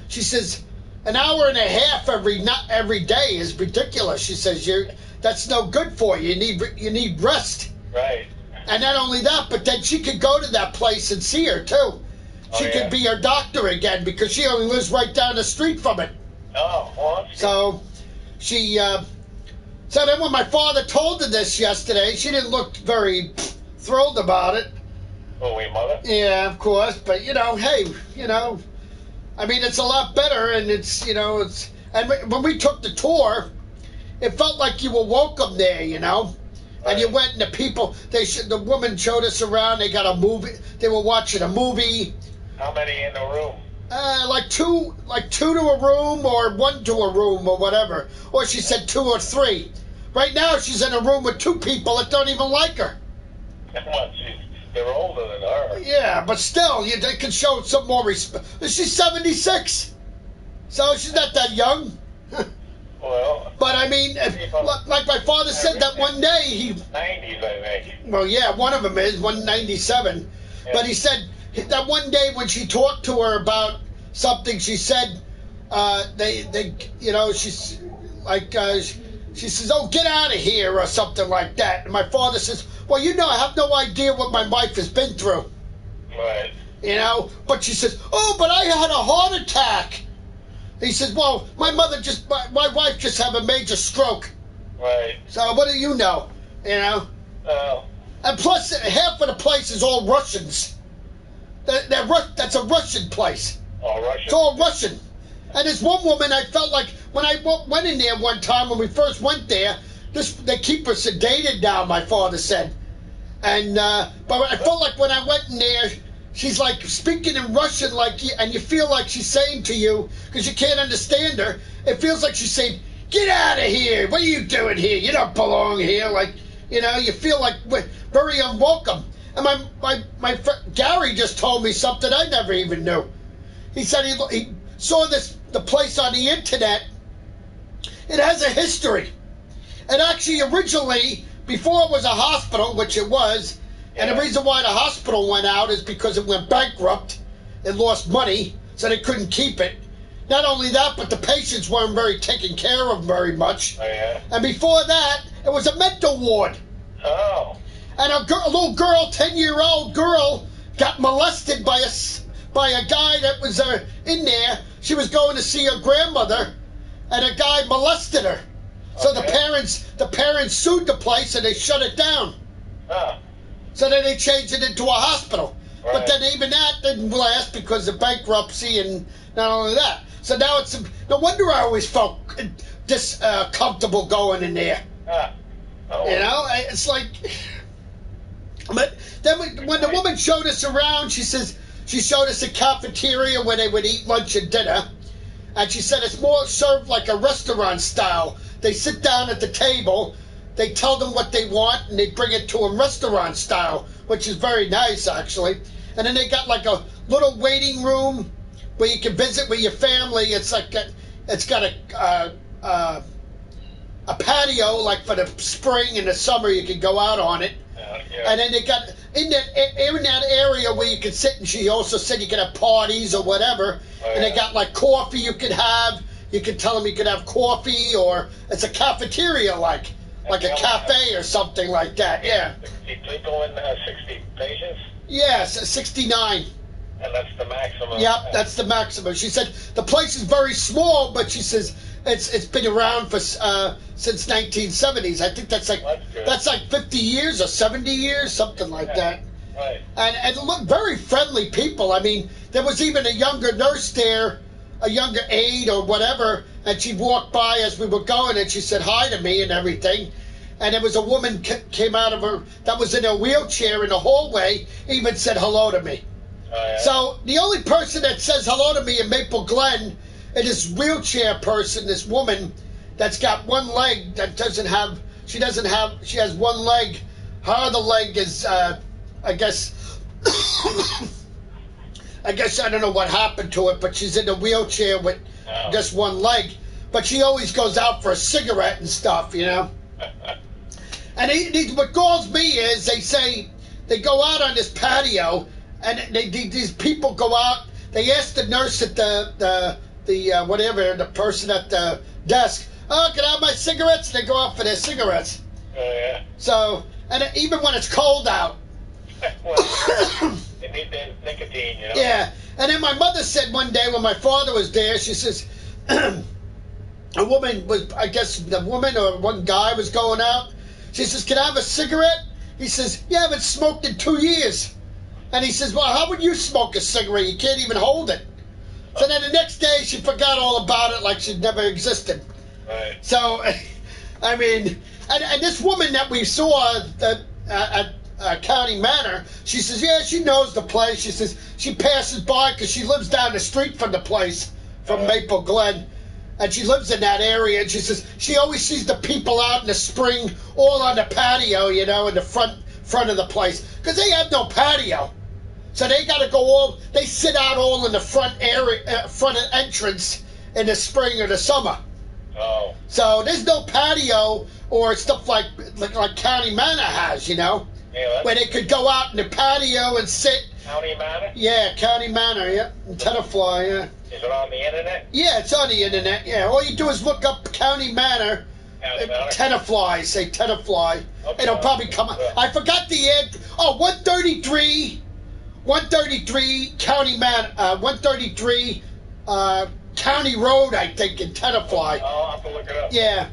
she says, an hour and a half every day is ridiculous. She says, that's no good for you. You need rest. Right. And not only that, but then she could go to that place and see her too. She could be her doctor again because she only lives right down the street from it. Oh, well. So she. So then when my father told her this yesterday, she didn't look very thrilled about it. Oh, your mother? Yeah, of course. But hey, I mean, it's a lot better, and it's. And when we took the tour, it felt like you were welcome there, And you went and the people, the woman showed us around. They got a movie. They were watching a movie. How many in the room? Like two to a room, or 1 to a room, or whatever. Or she said 2 or 3. Right now she's in a room with 2 people that don't even like her. What? They're older than her. Yeah, but still, they could show some more respect. She's 76, so she's not that young. Well, but I mean, like my father said that one day 90s, I think. Well, yeah, one of them is 197. Yeah. But he said that one day when she talked to her about something, she said she's like she says, "Oh, get out of here," or something like that. And my father says, "Well, I have no idea what my wife has been through." Right. But she says, "Oh, but I had a heart attack." He says, "Well, my wife just had a major stroke." Right. So what do you know? And plus, half of the place is all Russians. That's a Russian place. All Russian? It's all Russian. And there's one woman I felt like, when I went in there one time, when we first went there, they keep her sedated now, my father said. And but I felt like when I went in there, she's like speaking in Russian, and you feel like she's saying to you, because you can't understand her, it feels like she's saying, "Get out of here! What are you doing here? You don't belong here!" You feel like very unwelcome. And my friend Gary just told me something I never even knew. He said he saw the place on the internet. It has a history. And actually, originally, before it was a hospital, which it was, and the reason why the hospital went out is because it went bankrupt. It lost money, so they couldn't keep it. Not only that, but the patients weren't very taken care of very much. Oh, yeah? And before that, it was a mental ward. Oh. And a little girl, 10-year-old girl, got molested by a guy that was in there. She was going to see her grandmother, and a guy molested her. So the parents sued the place, and they shut it down. Oh. So then they changed it into a hospital. Right. But then even that didn't last because of bankruptcy, and not only that. So now no wonder I always felt comfortable going in there. Oh. You know, it's like. But then when the woman showed us around, she showed us a cafeteria where they would eat lunch and dinner, and she said it's more served like a restaurant style. They sit down at the table, they tell them what they want, and they bring it to them restaurant style, which is very nice actually. And then they got like a little waiting room where you can visit with your family. It's like it's got a patio, like for the spring and the summer you can go out on it. Yeah. And then they got in that area where you can sit, and she also said you could have parties or whatever. Oh, and they got like coffee you could have. You could tell them you could have coffee, or it's a cafeteria like a cafe or something like that. Yeah. 60 people in 60 patients? Yes, 69. And that's the maximum? Yep, that's the maximum. She said the place is very small, but she says it's been around for since 1970s. I think that's like 50 years or 70 years, something like that. Right. And look, very friendly people. I mean, there was even a younger nurse there, a younger aide or whatever, and she walked by as we were going, and she said hi to me and everything. And there was a woman came out of her that was in a wheelchair in the hallway, even said hello to me. Oh, yeah. So the only person that says hello to me in Maple Glen is this wheelchair person, this woman that's got one leg that she has one leg. Her other leg is, I guess I don't know what happened to it, but she's in a wheelchair with just one leg. But she always goes out for a cigarette and stuff, you know. And what galls me is they say they go out on this patio, and these people go out. They ask the nurse at the person at the desk, "Oh, can I have my cigarettes?" And they go out for their cigarettes. Oh, yeah. So, and even when it's cold out. Well, they need the nicotine, you know? Yeah. And then my mother said one day when my father was there, she says, a woman was, I guess the woman or one guy was going out. She says, "Can I have a cigarette?" He says, "Yeah, I haven't smoked in 2 years." And he says, "Well, how would you smoke a cigarette? You can't even hold it." So then the next day she forgot all about it like she'd never existed. Right. So, I mean, and this woman that we saw at County Manor, she says, yeah, she knows the place. She says she passes by because she lives down the street from the place, from Maple Glen. And she lives in that area, and she says she always sees the people out in the spring all on the patio, you know, in the front of the place. Because they have no patio. So they got to go they sit out all in the front area, front entrance in the spring or the summer. Oh. So there's no patio or stuff like County Manor has, you know, where they could go out in the patio and sit. County Manor? Yeah, County Manor, yeah. In Tenafly, yeah. Is it on the internet? Yeah, it's on the internet, yeah. All you do is look up County Manor, Tenafly, say Tenafly. Okay. It'll probably come up. I forgot the ad. Oh, 133 County Manor, 133 County Road, I think, in Tenafly. I'll have to look it up. Yeah.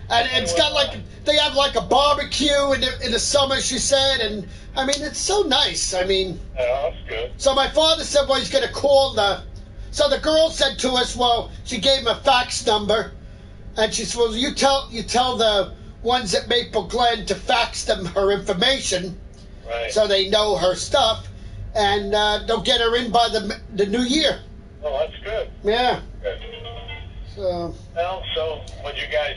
And it's got they have like a barbecue in the summer, she said, and I mean, it's so nice. I mean, yeah, that's good. So my father said, well, he's going to call so the girl said to us, well, she gave him a fax number, and she said, well, you tell the ones at Maple Glen to fax them her information, right, so they know her stuff, and they'll get her in by the new year. Oh, that's good. Yeah. Good. So. Well, so would you guys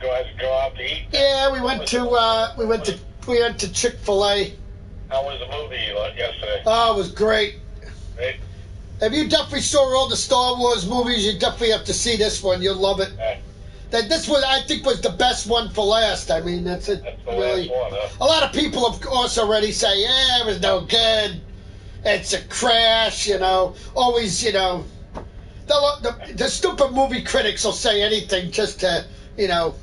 go out to eat? Yeah, we went to Chick-fil-A. How was the movie yesterday? Oh, it was great. Great. If you definitely saw all the Star Wars movies, you definitely have to see this one. You'll love it. Yeah. This one, I think, was the best one for last. I mean, that's it. That's the really. last one, huh? A lot of people, of course, already say, yeah, it was no good. It's a crash, you know. Always, you know. The stupid movie critics will say anything just to, you know.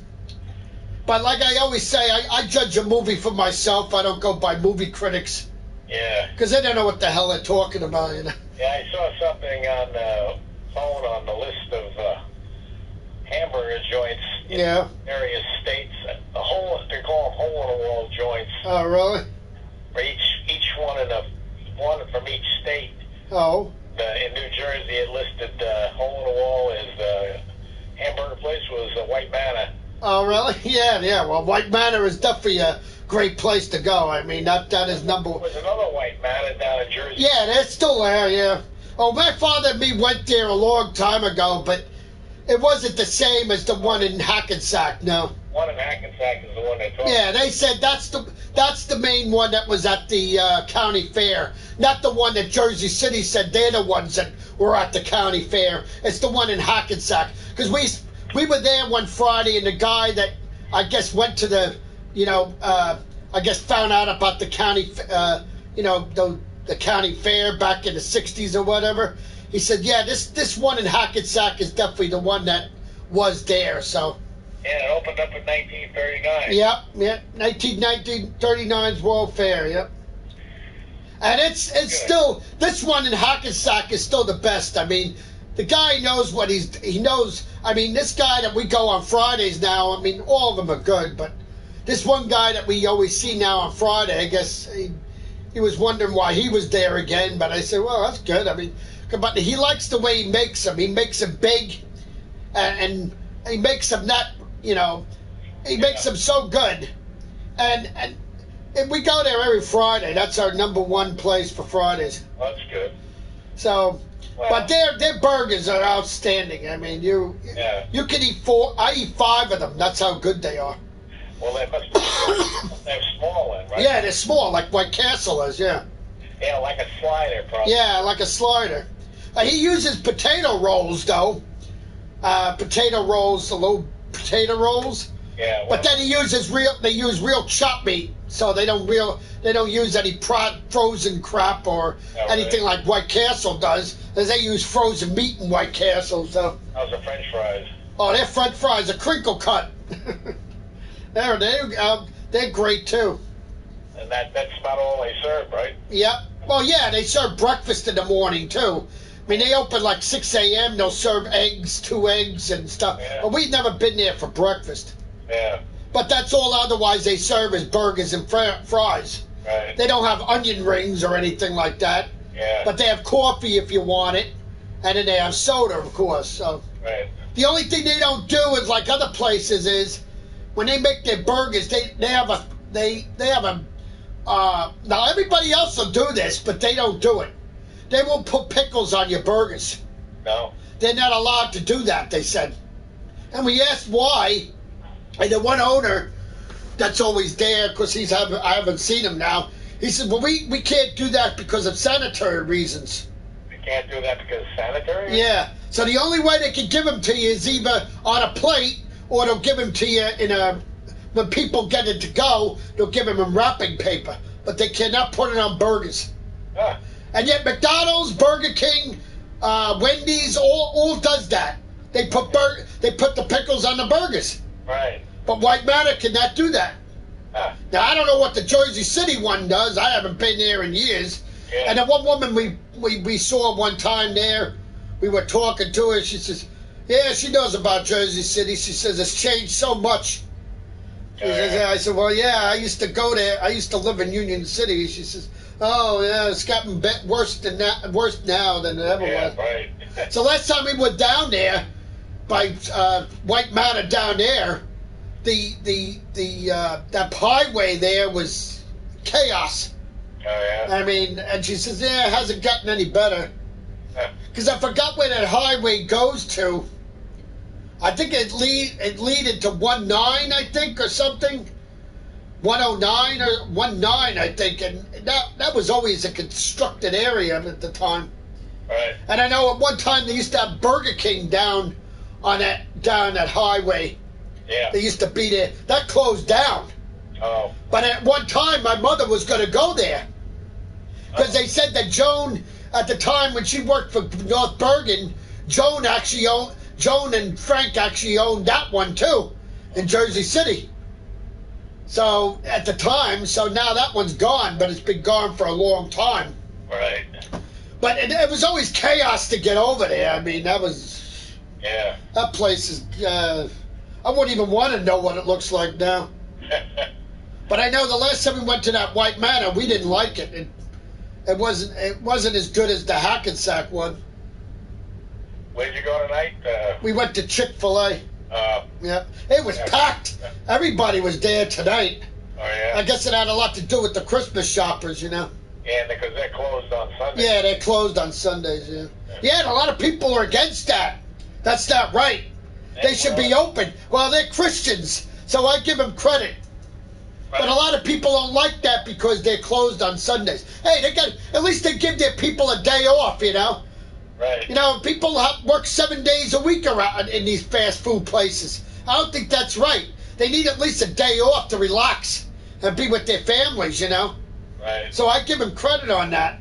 But like I always say, I judge a movie for myself. I don't go by movie critics. Yeah. Because they don't know what the hell they're talking about, you know. Yeah, I saw something on the phone on the list of hamburger joints in various states. They call them hole-in-the-wall joints. Oh, really? For each one from each state. Oh. In New Jersey, it listed hole-in-the-wall as hamburger place was White Manor. Oh, really? Yeah. Well, White Manor is definitely a great place to go. I mean, that is number one. There was another White Manor down in Jersey. Yeah, they're still there, yeah. Oh, my father and me went there a long time ago, but it wasn't the same as the one in Hackensack, no. One in Hackensack is the one they talked about. Yeah, they said that's the main one that was at the county fair, not the one that Jersey City said they're the ones that were at the county fair. It's the one in Hackensack, because we were there one Friday, and the guy that I guess went to the, I guess found out about the county, the county fair back in the 60s or whatever. He said, yeah, this one in Hackensack is definitely the one that was there, so. Yeah, it opened up in 1939. Yep, 1939's World Fair, yep. And it's still, this one in Hackensack is still the best. I mean, the guy knows what he knows. I mean, this guy that we go on Fridays now, I mean, all of them are good, but this one guy that we always see now on Friday, I guess he was wondering why he was there again, but I said, well, that's good. I mean, but he likes the way he makes them. He makes them big, and he makes them not, he makes them so good. And we go there every Friday. That's our number one place for Fridays. That's good. So, but their burgers are outstanding. I mean, you can eat 4. I eat 5 of them. That's how good they are. Well, they must be they're small then, right? Yeah, they're small, like White Castle is, yeah. Yeah, like a slider, probably. Yeah, like a slider. He uses potato rolls, though. Potato rolls, the little potato rolls. Yeah. But then they use real chop meat, so they don't use any frozen crap or anything like White Castle does, as they use frozen meat in White Castle. So. How's the French fries? Oh, their French fries are crinkle cut. They're great too. And that's about all they serve, right? Yep. Well, yeah, they serve breakfast in the morning too. I mean, they open like 6 a.m. They'll serve eggs, 2 eggs and stuff. Yeah. But we've never been there for breakfast. Yeah. But that's all otherwise they serve is burgers and fries. Right. They don't have onion rings or anything like that. Yeah. But they have coffee if you want it. And then they have soda, of course. So. Right. The only thing they don't do is like other places is when they make their burgers, they have a now everybody else will do this, but they don't do it. They won't put pickles on your burgers. No. They're not allowed to do that, they said. And we asked why, and the one owner that's always there, because I haven't seen him now, he said, well, we can't do that because of sanitary reasons. We can't do that because of sanitary? Yeah. So the only way they can give them to you is either on a plate, or they'll give them to you when people get it to go, they'll give them in wrapping paper. But they cannot put it on burgers. Huh. And yet McDonald's, Burger King, Wendy's, all does that. They put the pickles on the burgers. Right. But White Manor cannot do that. Huh. Now, I don't know what the Jersey City one does. I haven't been there in years. Yeah. And the one woman we saw one time there, we were talking to her. She says, yeah, she knows about Jersey City. She says it's changed so much. She says, I said, well, yeah, I used to go there. I used to live in Union City. She says, oh, yeah, it's gotten worse now than it ever was. Right. So last time we were down there, by White Manor down there, that highway there was chaos. Oh, yeah? I mean, and she says, yeah, it hasn't gotten any better. Because I forgot where that highway goes to. I think it leaded to 19, I think, or something. 109 or 19, I think, and that was always a constructed area at the time. Right. And I know at one time they used to have Burger King down that highway. Yeah. They used to be there. That closed down. Oh. But at one time, my mother was going to go there because they said that Joan, at the time when she worked for North Bergen, Joan and Frank actually owned that one too, in Jersey City. So at the time, so now that one's gone, but it's been gone for a long time. Right. But it was always chaos to get over there. I mean, that place is. I wouldn't even want to know what it looks like now. But I know the last time we went to that White Manor, we didn't like it. It wasn't as good as the Hackensack one. Where'd you go tonight? We went to Chick-fil-A. Yeah. It was packed. Everybody was there tonight. Oh, yeah? I guess it had a lot to do with the Christmas shoppers, you know. Yeah, because they're closed on Sunday. Yeah, they're closed on Sundays, yeah. Yeah, and a lot of people are against that. That's not right. They should be open. Well, they're Christians, so I give them credit. But a lot of people don't like that because they're closed on Sundays. Hey, at least they give their people a day off, you know. Right. You know, people work 7 days a week around in these fast food places. I don't think that's right. They need at least a day off to relax and be with their families, you know. Right. So I give them credit on that.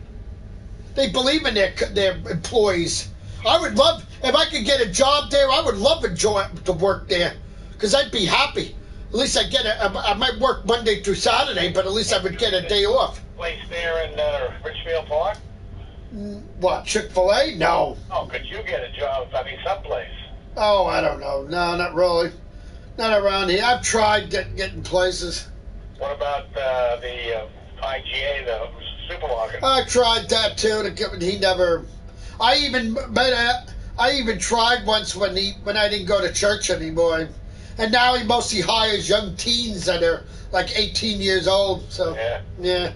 They believe in their employees. I would love, if I could get a job there, I would love to work there because I'd be happy. At least I might work Monday through Saturday, but at least I would get a day off. Place there in Richfield Park? What, Chick-fil-A? No. Oh, could you get a job? I mean, someplace. Oh, I don't know. No, not really. Not around here. I've tried getting places. What about the IGA, the supermarket? I tried that too. He never. I even tried once when I didn't go to church anymore. And now he mostly hires young teens that are like 18 years old. So yeah,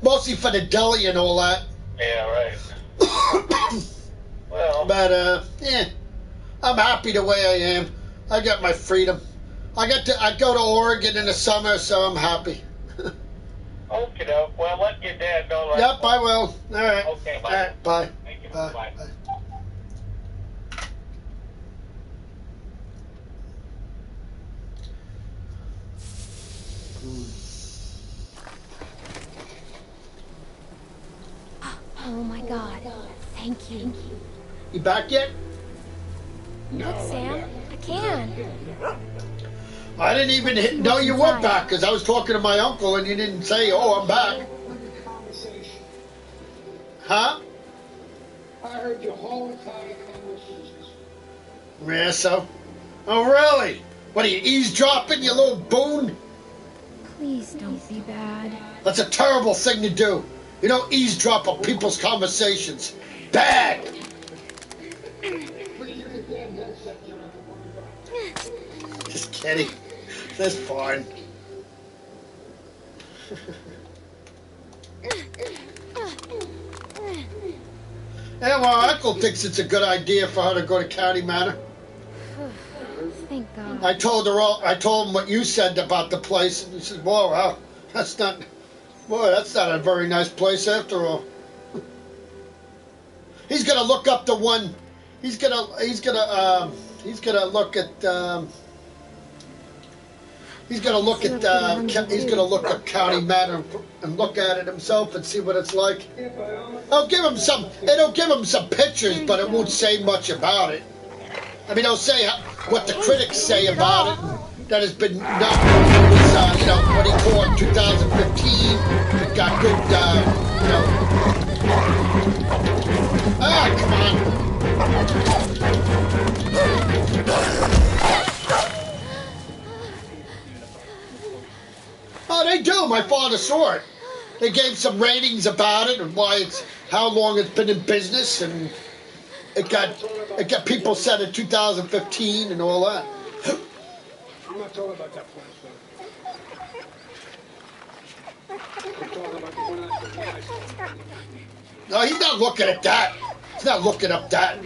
mostly for the deli and all that. Yeah, right. Well, but yeah, I'm happy the way I am. I got my freedom. I go to Oregon in the summer, so I'm happy. Okay, doke. Well, let your dad know. Right. Yep, I will. All right. Okay, bye. All right, bye. Thank you. Bye. Bye. Bye. Oh my God. Thank you. You back yet? Look, Sam. I can. I didn't even know you were back because I was talking to my uncle and you didn't say, "Oh, I'm back." Huh? I heard your whole entire conversation. Yeah, so? Oh, really? What are you, eavesdropping, you little boon? Please don't be bad. That's a terrible thing to do. You don't eavesdrop on people's conversations. Bad! Just kidding. That's fine. Yeah, well, Uncle thinks it's a good idea for her to go to County Manor. Thank God. I told him what you said about the place, and he said, "Whoa, wow, that's not a very nice place after all." He's gonna look up the one. He's gonna look up County Manor and look at it himself and see what it's like. It'll give him some pictures, but it won't say much about it. I mean, it'll say what the critics say about it. That has been not what he called 2015. It got good, come on. Oh, they do. My father saw it. They gave some ratings about it and how long it's been in business, and it got people said in 2015 and all that. I'm not talking about that place, I'm talking about the one that's No, he's not looking at that. He's not looking up that.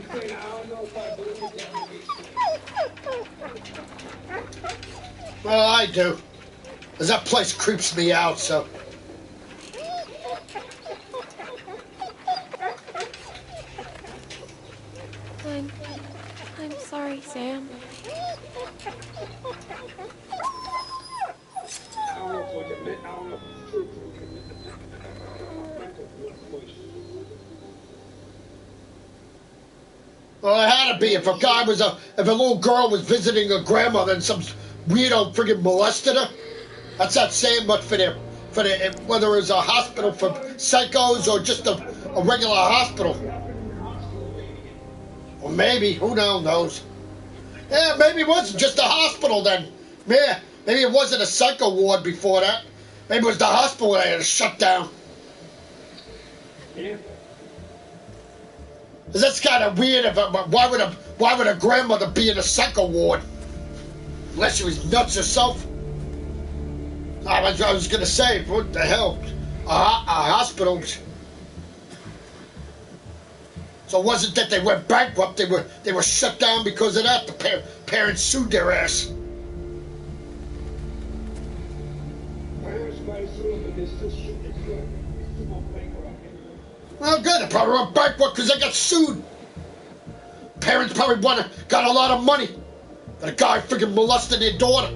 Well, I do. Because that place creeps me out, so. I'm sorry, Sam. Well, it had to be if a little girl was visiting her grandmother and some weirdo friggin' molested her. That's not saying much for whether it's a hospital for psychos or just a regular hospital. Or maybe, who the hell knows? Yeah, maybe it wasn't just a hospital then. Yeah, maybe it wasn't a psycho ward before that. Maybe it was the hospital that had to shut down. Yeah. 'Cause that's kind of weird. Why would a grandmother be in a psycho ward? Unless she was nuts herself. I was gonna say, what the hell? A hospital. So it wasn't that they went bankrupt. They were shut down because of that. The parents sued their ass. Well, good. They probably went bankrupt because they got sued. Parents probably got a lot of money. That a guy freaking molested their daughter.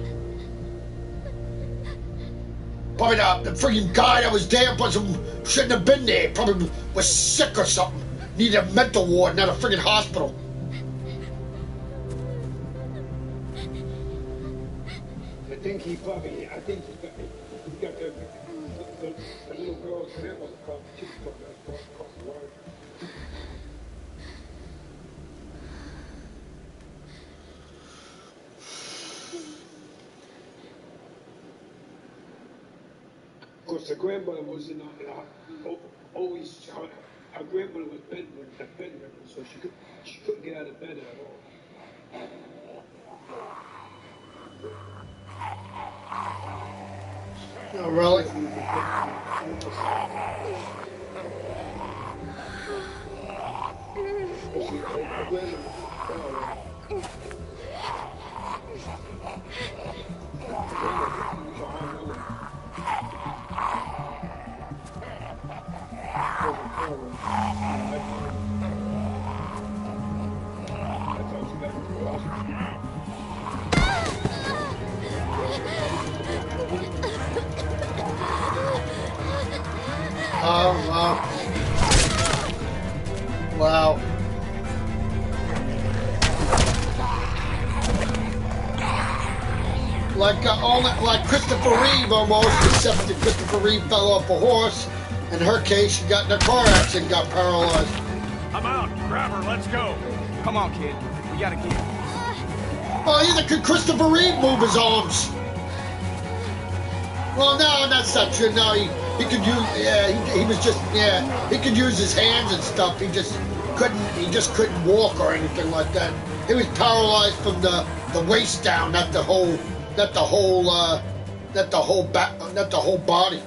Probably the freaking guy that was there shouldn't have been there. Probably was sick or something. Needed a mental ward, not a freaking hospital. I think he got the little girl's hair was across the wire. Of course, the grandmother was always. Her grandmother was bedridden, so she couldn't get out of bed at all. Oh, really? Oh, wow. Wow. Like Christopher Reeve almost, except that Christopher Reeve fell off a horse. In her case, she got in a car accident, got paralyzed. I'm out. Grab her. Let's go. Come on, kid. We gotta get. Oh, either could Christopher Reeve move his arms? Well, no, that's not true. No, he could use. Yeah, he was just. Yeah, he could use his hands and stuff. He just couldn't walk or anything like that. He was paralyzed from the waist down, not the whole body.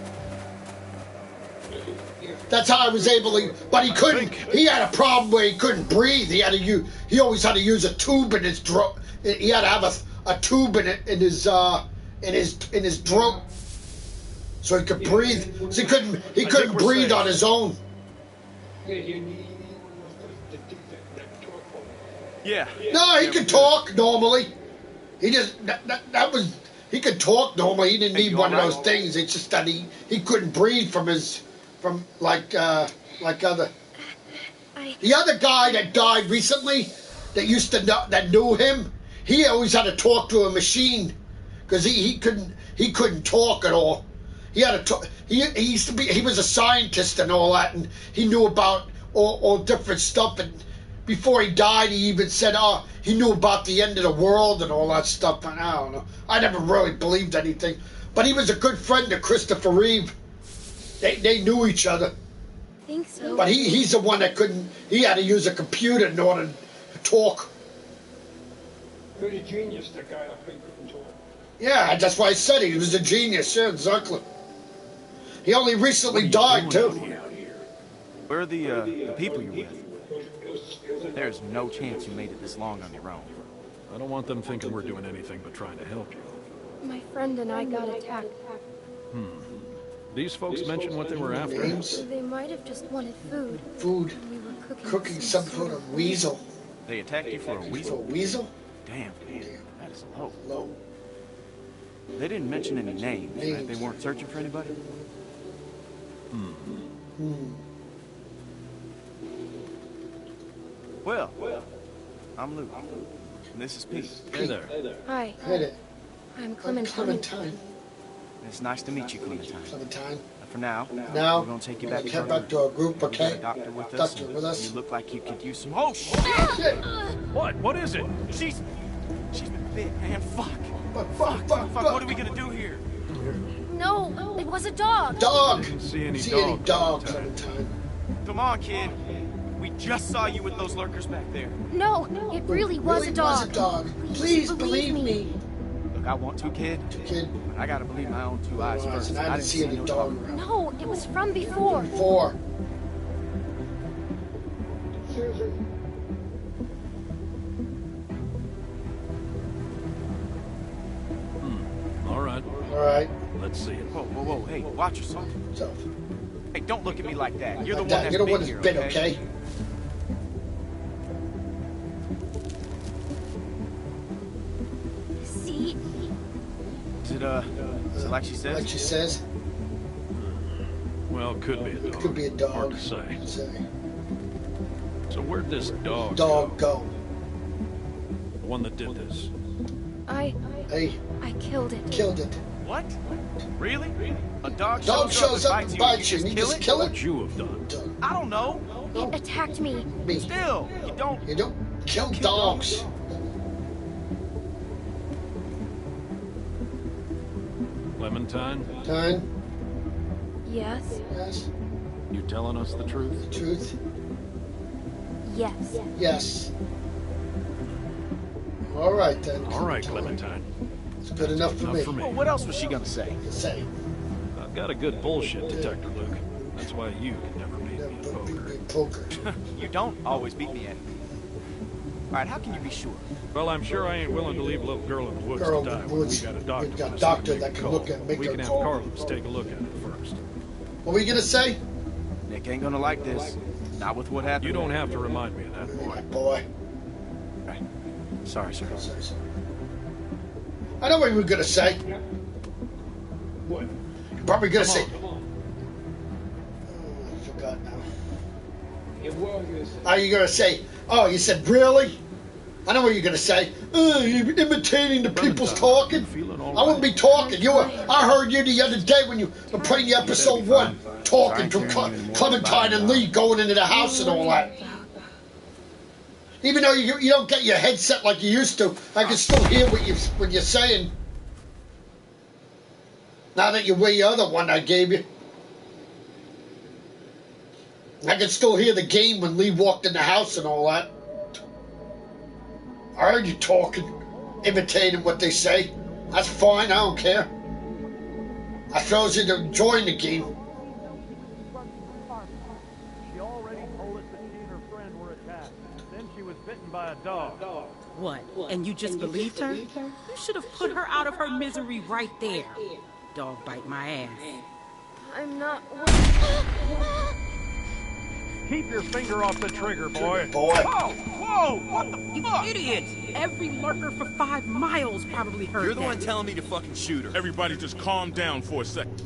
That's how I was able to. But he couldn't. He had a problem where he couldn't breathe. He always had to use a tube in his throat. He had to have a tube in his throat, so he could breathe. So he couldn't breathe on his own. Yeah. No, he could talk normally. He just he could talk normally. He didn't need one of those things. It's just that he couldn't breathe from like other. The other guy that died recently, that knew him, he always had to talk to a machine because he couldn't talk at all. He had to talk. He was a scientist and all that, and he knew about all different stuff. And before he died, he even said, he knew about the end of the world and all that stuff. And I don't know. I never really believed anything, but he was a good friend to Christopher Reeve. They knew each other. I think so. But he's the one that couldn't. He had to use a computer in order to talk. Pretty genius, that guy. I think couldn't talk. Yeah, that's why I said he was a genius. Yeah, exactly. He only recently died too. Where are the people you're with? There's no chance you made it this long on your own. I don't want them thinking we're doing anything but trying to help you. My friend and I got attacked. These folks mentioned what they were after. They might have just wanted food. Food. We were Cooking some sort of weasel. They attacked you for a weasel? For a weasel? Damn, man. That is low. They didn't mention any names, right? They weren't searching for anybody? Well, I'm Luke. And this is Pete. Hey there. Hi. Hey there. I'm Clementine. It's nice to meet you, Clementine. Clementine. For now, we're going to take you back to our group, okay? A doctor with us. You look like you could use some. Oh shit! What? What is it? She's been bit, man. Fuck. Fuck. What are we gonna do here? No, it was a dog. Dog. Didn't see any dog, Clementine. Come on, kid. We just saw you with those lurkers back there. No, it really was a dog. Was a dog. Please believe me. Look, I want to, kid. But I gotta believe my own two eyes first. I didn't see any dog. No, it was from before. Seriously? All right. Let's see it. Whoa, whoa, whoa. Hey, watch yourself. Hey, don't look at me like that. You're the one that's You're the one been that's here, been, okay? See? Is it like she says? Like she says? Well, could be a dog. Could be a dog. Hard to say. So where'd this dog go? The one that did this. I killed it. Killed it. What? Really? A dog shows up and bites you, and you just kill it? What you have done? I don't know. It attacked me. Still, you don't kill dogs. Clementine? Yes. You telling us the truth? The truth? Yes. Yes. All right, then. All right, Clementine. It's good enough for me. Well, what else was she gonna say? I've got a good bullshit detector, Luke. That's why you can never beat me at poker. You don't always beat me at it. All right, how can you be sure? Well, I'm sure I ain't willing to leave a little girl in the woods to die. We got a doctor. We got a doctor that can look at, make we her can have call. Carlos take a look at it first. What were you gonna say? Nick ain't gonna like this. Not with what happened. You don't have to remind me of that, boy. Boy. Right. Sorry, sir. I know what you were gonna say. What? You're probably gonna say. Oh, I forgot now. It was gonna say. Are you gonna say? Oh, you said really? I know what you're gonna say. You're imitating the people's talking. I wouldn't be talking. I heard you the other day when you were playing the episode 1, talking to Clementine and Lee going into the house and all that. Even though you don't get your headset like you used to, I can still hear what you're saying. Now that you wear the other one I gave you, I can still hear the game when Lee walked in the house and all that. I heard you talking, imitating what they say. That's fine, I don't care. I shows you to join the game. She already told us that she and her friend were attacked. Then she was bitten by a dog. What? And you just believed her? You should have put her out of her misery right there. Dog bite my ass. I'm not. Keep your finger off the trigger, boy. Boy. Whoa! Whoa! What the fuck? You idiot! Every lurker for 5 miles probably heard You're the that. one telling me to fucking shoot her. Everybody just calm down for a second.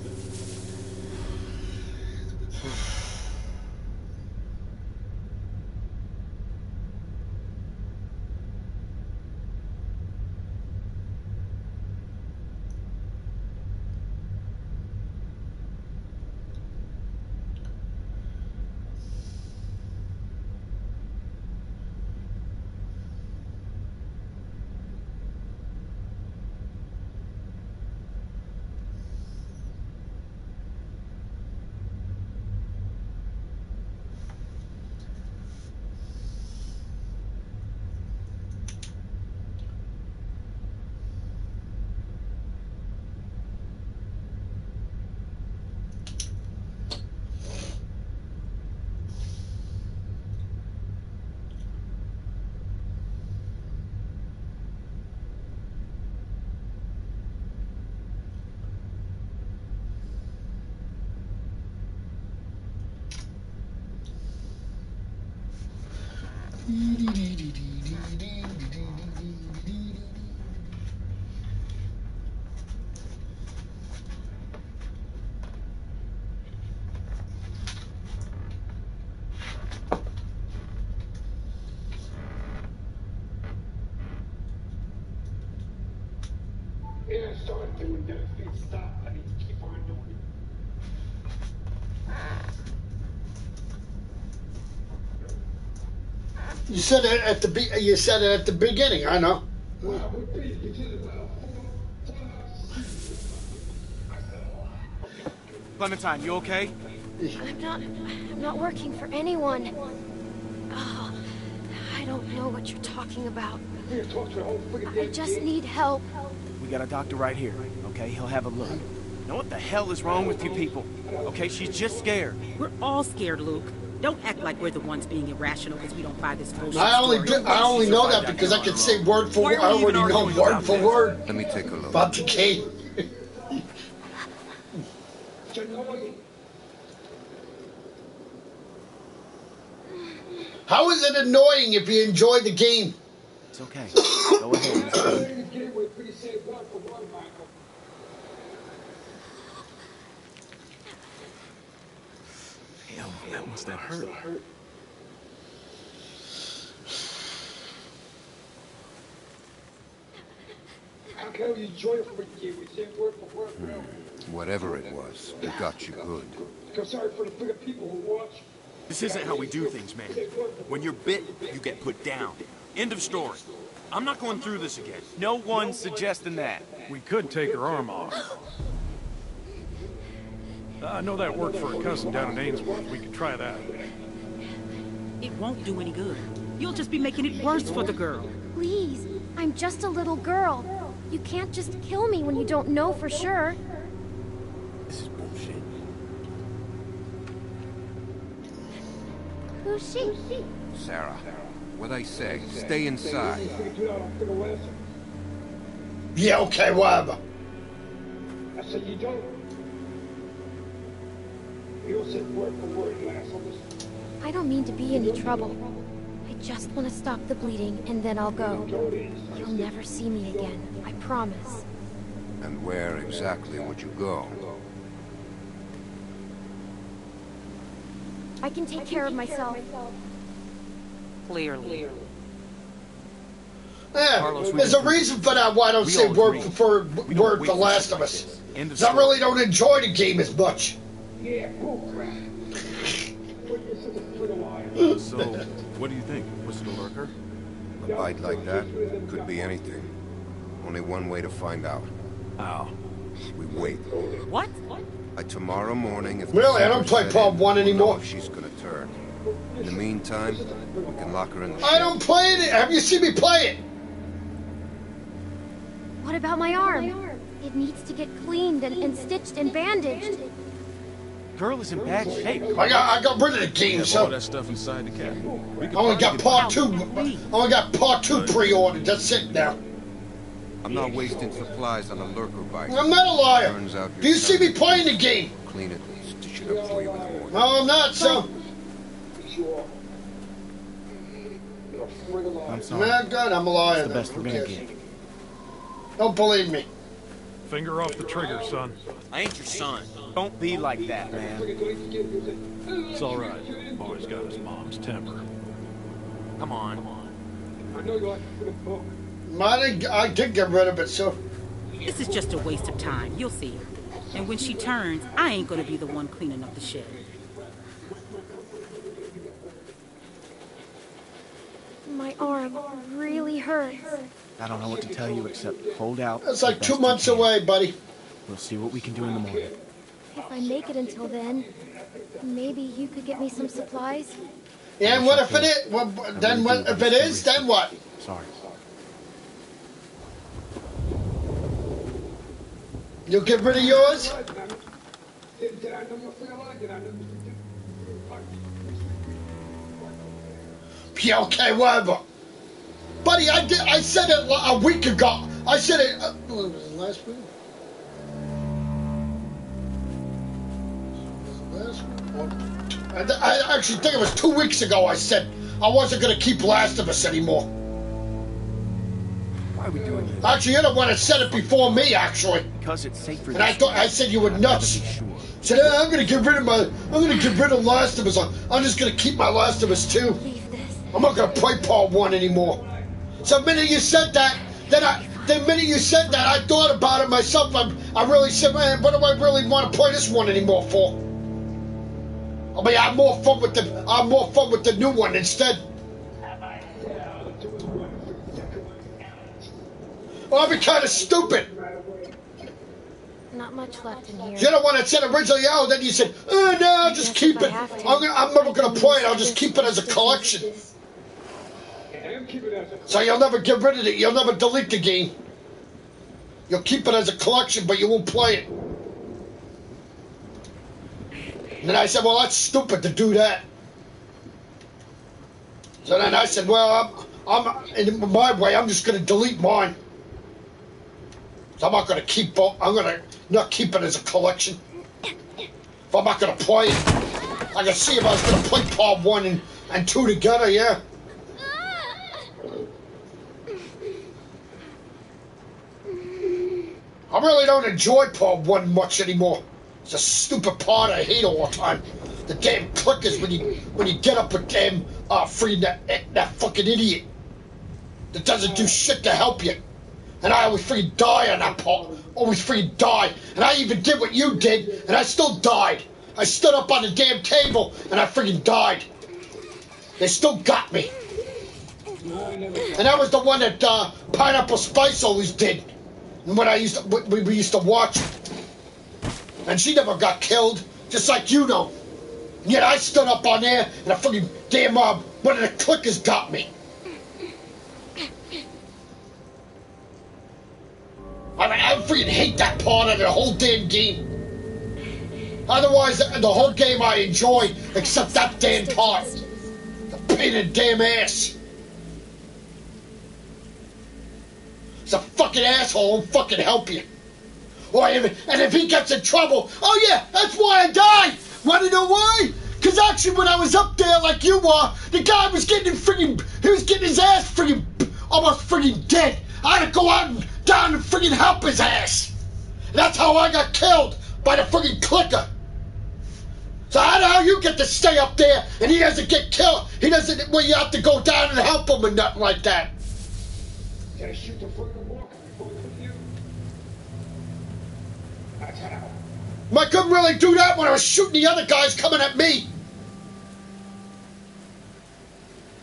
Yeah, I started doing that. It stopped. I need to keep on doing it. You said it at the beginning. I know. Clementine, you okay? I'm not working for anyone. I don't know what you're talking about. I just need help. We got a doctor right here, okay? He'll have a look. Now what the hell is wrong with you people? Okay, she's just scared. We're all scared, Luke. Don't act like we're the ones being irrational because we don't buy this bullshit. I only know that because I can say word for word. I already know word for word. Let me take a look. About the game. How is it annoying if you enjoy the game? It's okay. Go ahead. Hell, that must have hurt. How can you enjoy it for a year? We said word for word. Whatever it was, it got you good. I'm sorry for the bigger people who watch. This isn't how we do things, man. When you're bit, you get put down. End of story. I'm not going through this again. No one's suggesting that. We could take her arm off. I know that worked for a cousin down in Ainsworth. We could try that. It won't do any good. You'll just be making it worse for the girl. Please, I'm just a little girl. You can't just kill me when you don't know for sure. This is bullshit. Who's she? Sarah, what I say, stay inside. Yeah, okay, whatever. I said you don't. You said word for word last on this. I don't mean to be any trouble. I just want to stop the bleeding and then I'll go. You'll never see me again, I promise. And where exactly would you go? I can take care of myself. Clearly. Yeah, there's a reason for that why I don't say word for word for Last of Us. Because I really don't enjoy the game as much. Yeah, bullcrap. So, what do you think? Was it a lurker? A bite like that could be anything. Only one way to find out. How? We wait. What? Tomorrow morning, if really, I don't play Part 1 anymore. If she's gonna turn. In the meantime, we can lock her in the shed. I don't play it. Have you seen me play it? What about my arm? It needs to get cleaned and stitched and bandaged. Girl is in bad shape. I got rid of the game, All so that stuff inside the cab. I only got part 2. I only got part 2 pre-ordered. That's it now. I'm not wasting supplies on a lurker bite. I'm not a liar. Turns out Do you see me playing the game? Clean it, stitch it up for you in the morning. No, I'm not, so. I'm sorry. Nah, good, I'm a liar. It's the best we're gonna get. Don't believe me. Finger off the trigger, son. I ain't your son. Don't be like that, man. It's all right. Boy's got his mom's temper. Come on. I know you like to put a book. I did get rid of it, so. This is just a waste of time. You'll see. And when she turns, I ain't gonna be the one cleaning up the shed. My arm really hurts. I don't know what to tell you except hold out. It's like 2 months away, buddy. We'll see what we can do in the morning. If I make it until then, maybe you could get me some supplies? Yeah, and what if it is? Well, then what if it is? Then what? Sorry. You'll get rid of yours? Yeah, okay, whatever. Buddy, I said it a week ago. I said it last week. I actually think it was 2 weeks ago I said I wasn't going to keep Last of Us anymore. Why are we doing this? Actually, you're the one that said it before me, actually. Because it's safer. And I said you were nuts. Said, I'm going to get rid of Last of Us. I'm just going to keep my Last of Us 2. I'm not going to play Part 1 anymore. So the minute you said that, I thought about it myself. I really said, man, what do I really want to play this one anymore for? I mean, I have more fun with the new one instead. Well, I'd be kind of stupid. Not much left in here. You're the one that said originally, oh, then you said, oh, no, I'll just keep it. I'm never going to play it. I'll just keep it as a collection. So you'll never get rid of it. You'll never delete the game. You'll keep it as a collection, but you won't play it. And then I said, well, that's stupid to do that. So then I said, well, I'm in my way, I'm just going to delete mine. So I'm not going to keep, I'm going to not keep it as a collection. If I'm not going to play it. I can see if I was going to play part 1 and 2 together, yeah. I really don't enjoy part 1 much anymore. It's a stupid part I hate all the time. The damn clickers when you get up with damn freeing that fucking idiot that doesn't do shit to help you. And I always freaking die on that part. Always freaking die. And I even did what you did, and I still died. I stood up on the damn table, and I freaking died. They still got me. And that was the one that Pineapple Spice always did. And when we used to watch it. And she never got killed, just like you know. And yet I stood up on there, and a fucking damn one of the clickers got me. I freaking hate that part of the whole damn game. Otherwise, the whole game I enjoy, except that damn part. The pain in the damn ass. It's a fucking asshole who'll fucking help you. And if he gets in trouble, oh yeah, that's why I died. Want to know why? Because actually when I was up there like you were, the guy was getting he was getting his ass almost freaking dead. I had to go out and down and freaking help his ass. And that's how I got killed, by the freaking clicker. So how the hell you get to stay up there and he doesn't get killed? He doesn't, well, you have to go down and help him or nothing like that. Gotta shoot the fucking walker before we come here. That's how. I couldn't really do that when I was shooting the other guys coming at me.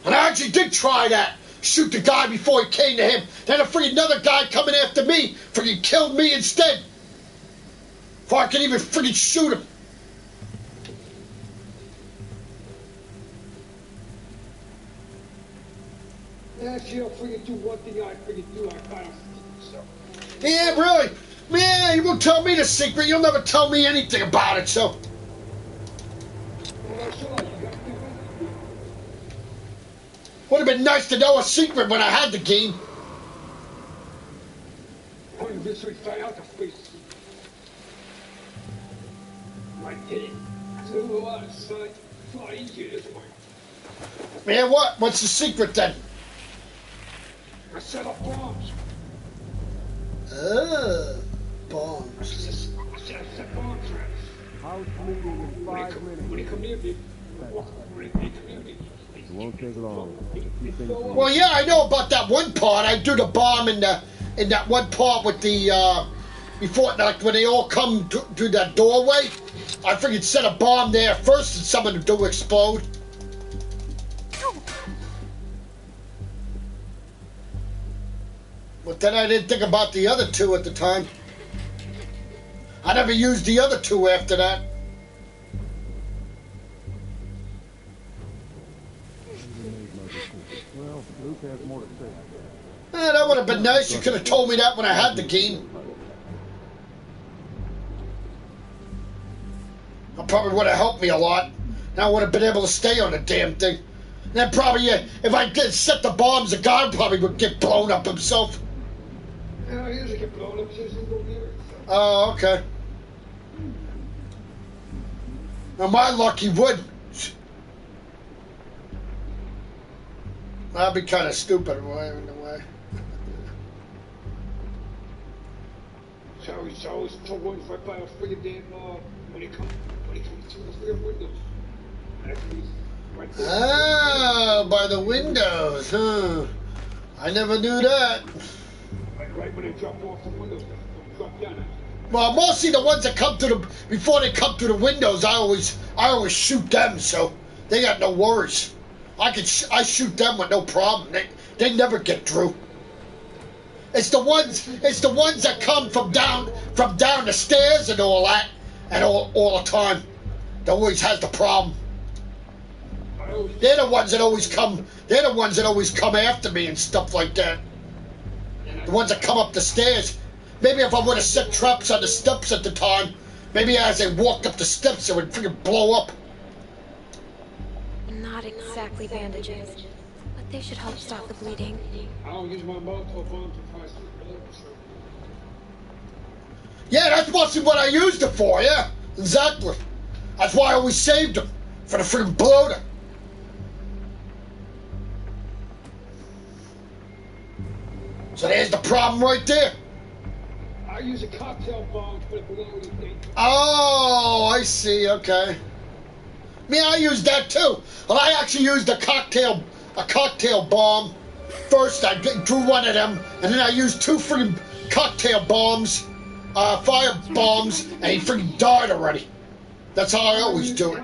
And I actually did try that. Shoot the guy before he came to him. Then a freaking another guy coming after me. Freaking killed me instead. Before I could even freaking shoot him. Actually, I'll freaking do one thing I freaking do. I kind of so. Yeah, really. Man, you won't tell me the secret. You'll never tell me anything about it, so. Would have been nice to know a secret when I had the game. Man, what? What's the secret then? I set up bombs. Bombs. I set bombs, right? House meeting in 5 minutes. When he come near me, It won't take long. Well, yeah, I know about that one part. I do the bomb in that one part with the before, like when they all come through that doorway. I freaking set a bomb there first, and some of them do explode. But then I didn't think about the other two at the time. I never used the other two after that. Well, Luke has more to say. That would have been nice. You could have told me that when I had the game. That probably would have helped me a lot. Now I would have been able to stay on the damn thing. And then probably, if I did set the bombs, the guy probably would get blown up himself. Yeah, he doesn't get blown up. He doesn't go near it. Oh, okay. Now my luck, he would. That'd be kind of stupid in a way. So he's always told right by a friggin' damn when he comes through the friggin' windows. Right there. Ah, by the windows, huh? I never knew that. Right when they drop off the windows, they drop down. Well, mostly the ones that come through before they come through the windows, I always shoot them, so they got no worries. I shoot them with no problem. They never get through. It's the ones that come from down the stairs and all that, and all the time. That always has the problem. They're the ones that always come. They're the ones that always come after me and stuff like that. The ones that come up the stairs. Maybe if I would have set traps on the steps at the time, maybe as they walked up the steps, it would freaking blow up. Not exactly bandages, but they should help stop the bleeding. I don't use my Molotov bomb to try to Yeah, that's mostly what I used it for, yeah. Exactly. That's why I always saved them. For the freaking bloater. So there's the problem right there. I use a cocktail bomb for the bloater thing. Oh, I see, okay. Yeah, I used that too. Well, I actually used a cocktail bomb. First, I drew one of them, and then I used 2 freaking cocktail bombs, fire bombs, and he freaking died already. That's how I always do it.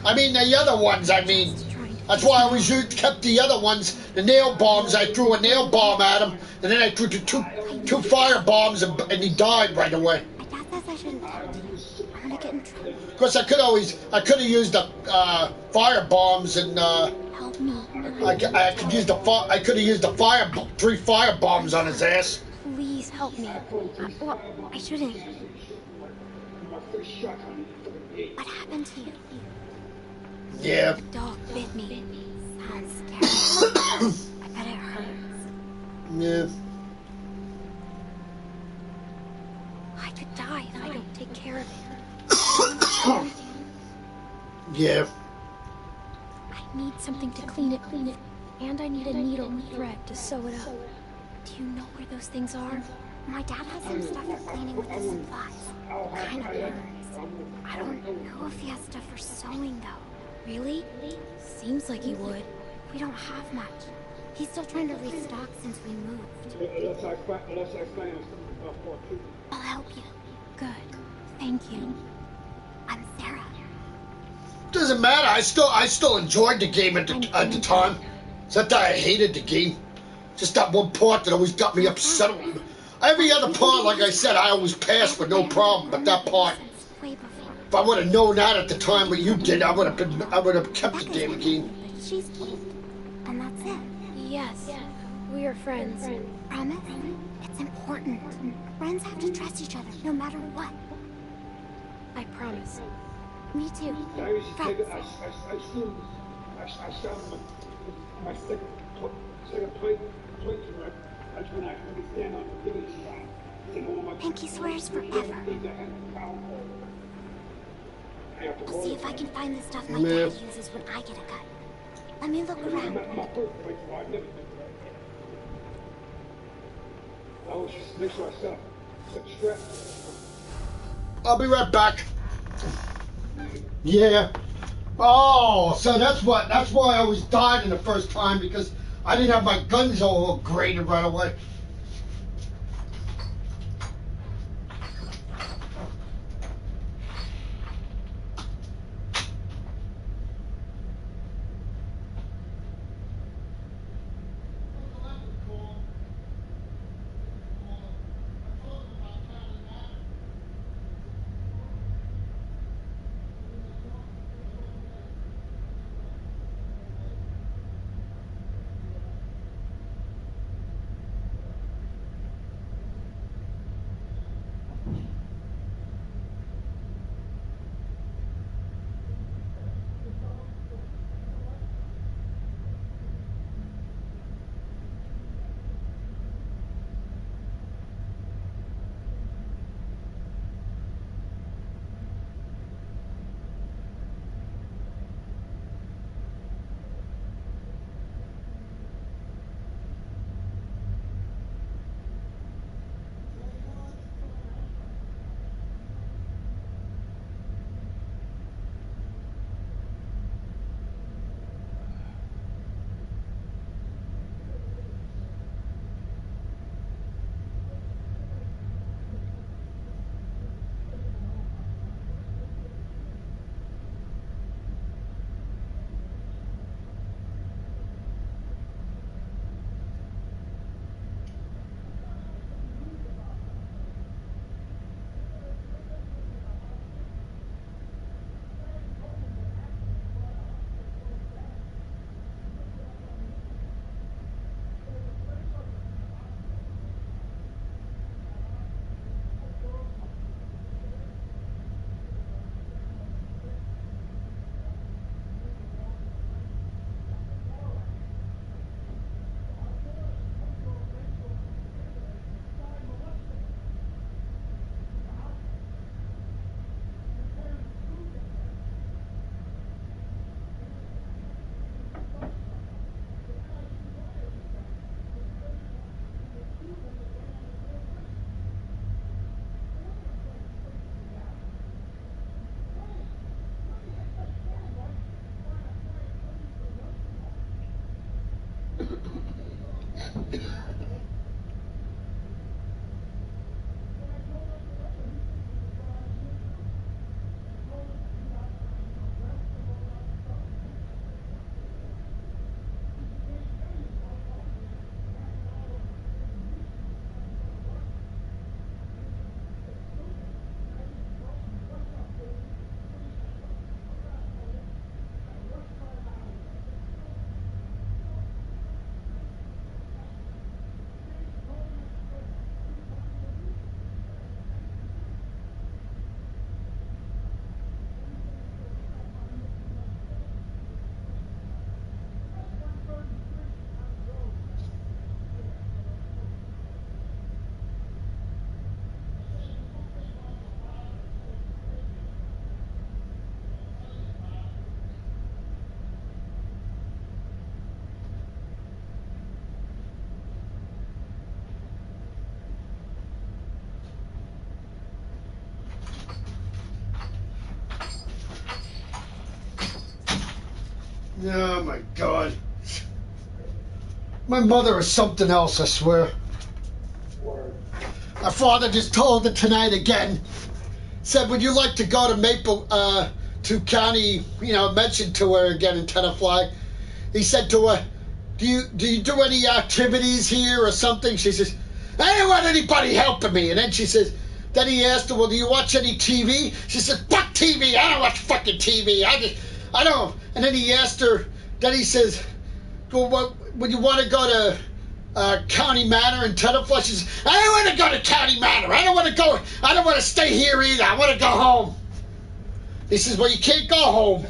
I mean, the other ones, That's why I always kept the other ones, the nail bombs. I threw a nail bomb at him, and then I threw two fire bombs, and he died right away. My dad says I shouldn't talk to you. I'm gonna get in trouble. Of course, I could have used the fire bombs, and Help me. I could have used the 3 fire bombs on his ass. Please help me. Well, I shouldn't. What happened to you? Yeah. The dog bit me. Sounds scary. I bet it hurts. Yeah. I could die if I don't take care of it. Yeah. I need something to clean it. And I need a needle and thread to sew it up. Do you know where those things are? My dad has some stuff for cleaning with the supplies. Kind of hurts. I don't know if he has stuff for sewing, though. Really? Seems like he would. We don't have much. He's still trying to restock since we moved. I'll help you. Good. Thank you. I'm Sarah. Doesn't matter. I still enjoyed the game at the time. It's not that I hated the game. Just that one part that always got me upset. Every other part, like I said, I always passed with no problem. But that part, if I would have known that at the time what you did, I would have kept the damn game. She's cute. And that's it. Yes. We are friends. Promise? It's important. Friends have to trust each other, no matter what. I promise. Me too. Friends. My second plate tonight. That's when I stand on the village side. Pinky swears forever. I'll see if I can find the stuff my dad uses when I get a cut. Let me look around. I'll be right back. Yeah. Oh, so that's why I always died in the first time, because I didn't have my guns all graded right away. Oh my God. My mother is something else, I swear. My father just told her tonight again. Said, would you like to go to Maple, to County, you know, mentioned to her again in Tenafly. He said to her, do you do any activities here or something? She says, I don't want anybody helping me. And then she says, then he asked her, well, do you watch any TV? She said, fuck TV. I don't watch fucking TV. I don't. And then he asked her, then he says, well, what, would you want to go to County Manor in Tenafly? She says, I don't want to go to County Manor. I don't want to stay here either. I want to go home. He says, well, you can't go home.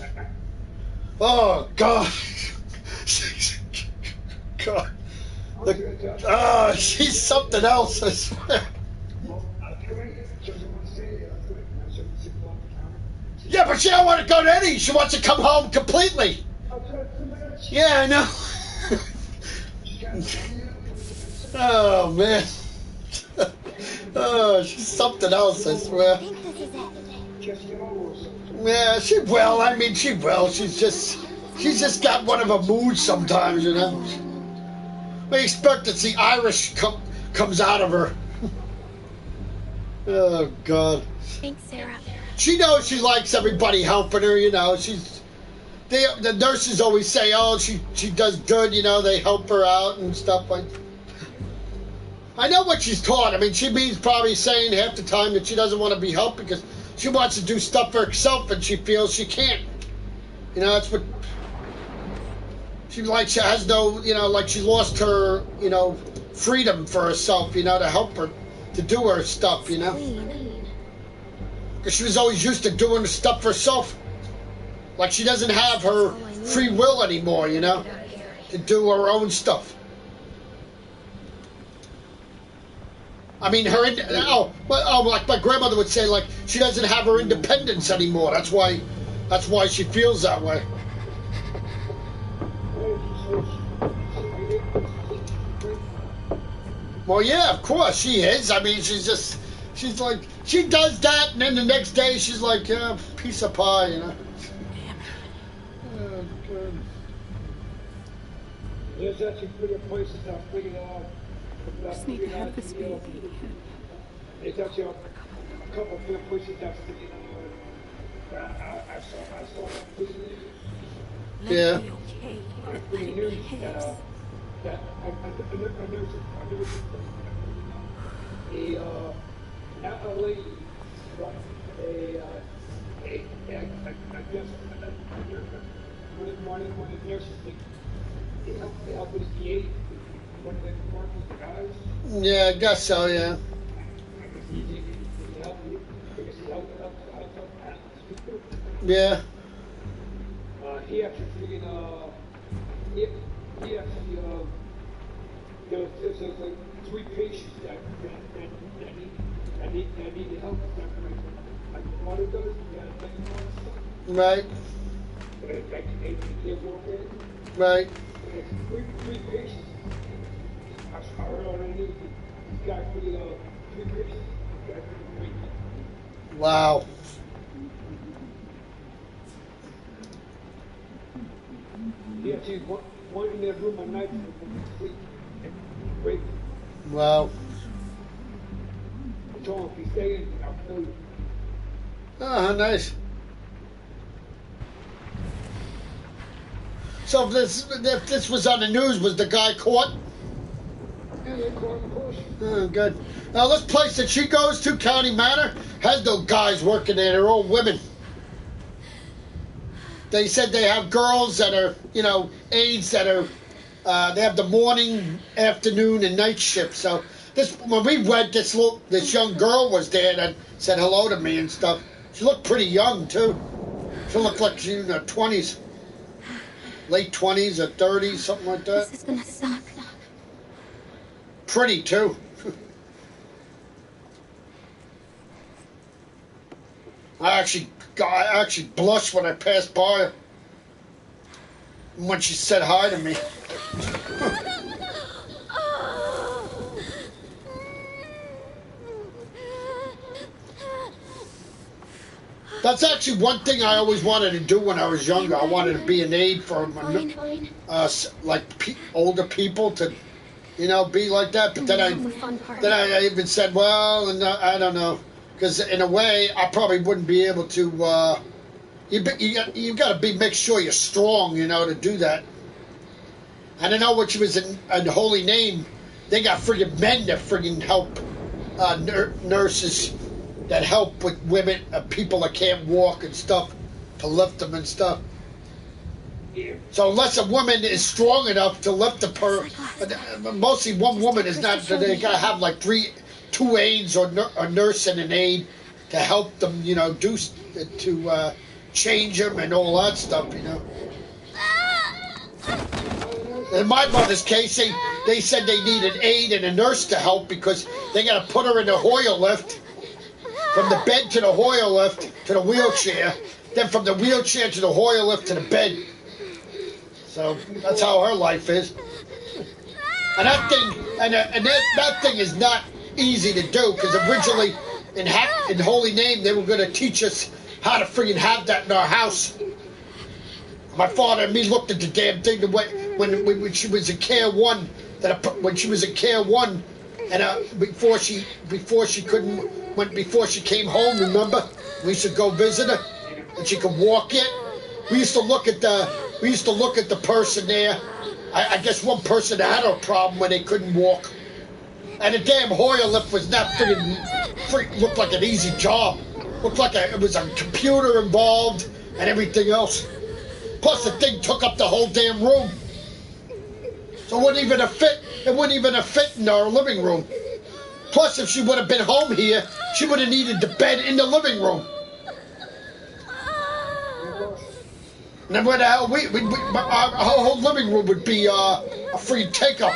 Oh, God. God. She's something else, I swear. Yeah, but she don't want to go to any. She wants to come home completely. Yeah, I know. Oh, man. Oh, she's something else, I swear. Yeah, she will. I mean, she will. She's just got one of her moods sometimes, you know. We expect that the Irish comes out of her. Oh, God. Thanks, Sarah. She knows she likes everybody helping her, you know. The nurses always say, oh, she does good, you know. They help her out and stuff like that. I know what she's taught. I mean, she means probably saying half the time that she doesn't want to be helped because she wants to do stuff for herself and she feels she can't. You know, that's what she has no, you know, like she lost her, you know, freedom for herself, you know, to help her to do her stuff, you know. Because she was always used to doing the stuff for herself. Like she doesn't have her free will anymore, you know, to do her own stuff. I mean, like my grandmother would say, like she doesn't have her independence anymore. That's why she feels that way. Well, yeah, of course she is. I mean, she's like, she does that, and then the next day she's like, yeah, piece of pie, you know. Oh, God. There's actually pretty places that I figured out. Just need to have this baby. There's actually a couple of good places that I figured out. I saw yeah. Pretty news that not a lady, but I guess one of the nurses, they help with the aid. One of the workers, guys. Yeah, I guess so, yeah. Yeah. He actually figured, he actually, there's like 3 patients that need help. Like one of those, right. Right. 3 patients. I already knew the guy figured out 3 patients. Wow. Yeah, she's one in that room at night. Wait. Wow. I told him if he say anything, I'll kill you. Oh, how nice. So if this was on the news, was the guy caught? Yeah, they caught him, of course. Oh, good. Now, this place that she goes to, County Manor, has no guys working there. They're all women. They said they have girls that are, you know, aides that are, they have the morning, afternoon, and night shift. So this, when we went, this young girl was there that said hello to me and stuff. She looked pretty young, too. She looked like she was in her 20s. Late 20s or 30s, something like that. This is gonna suck. Pretty, too. I actually blushed when I passed by her. When she said hi to me. That's actually one thing I always wanted to do when I was younger. I wanted to be an aide for older people to, you know, be like that. But then I even said, well, I don't know, because in a way I probably wouldn't be able to. You got to make sure you're strong, you know, to do that. I don't know, when she was in Holy Name, they got friggin' men that friggin' help nurses that help with women, people that can't walk and stuff, to lift them and stuff. So unless a woman is strong enough to lift mostly one woman is not. They gotta have like two aides or a nurse and an aide to help them, you know, to change them and all that stuff, you know. In my mother's case, they said they need an aide and a nurse to help because they gotta put her in the Hoyer lift. From the bed to the Hoyer lift to the wheelchair, then from the wheelchair to the Hoyer lift to the bed. So that's how her life is. And that thing is not easy to do, because originally in Holy Name they were going to teach us how to friggin' have that in our house. My father and me looked at the damn thing when she was in Care 1. When she was in Care 1, and before she came home, remember? We used to go visit her, and she could walk yet. We used to look at the person there. I guess one person had a problem when they couldn't walk. And the damn Hoyer lift was not looked like an easy job. Looked like it was a computer involved and everything else. Plus the thing took up the whole damn room. So it wouldn't even have fit in our living room. Plus, if she would have been home here, she would have needed the bed in the living room. And then our whole living room would be a free take-up.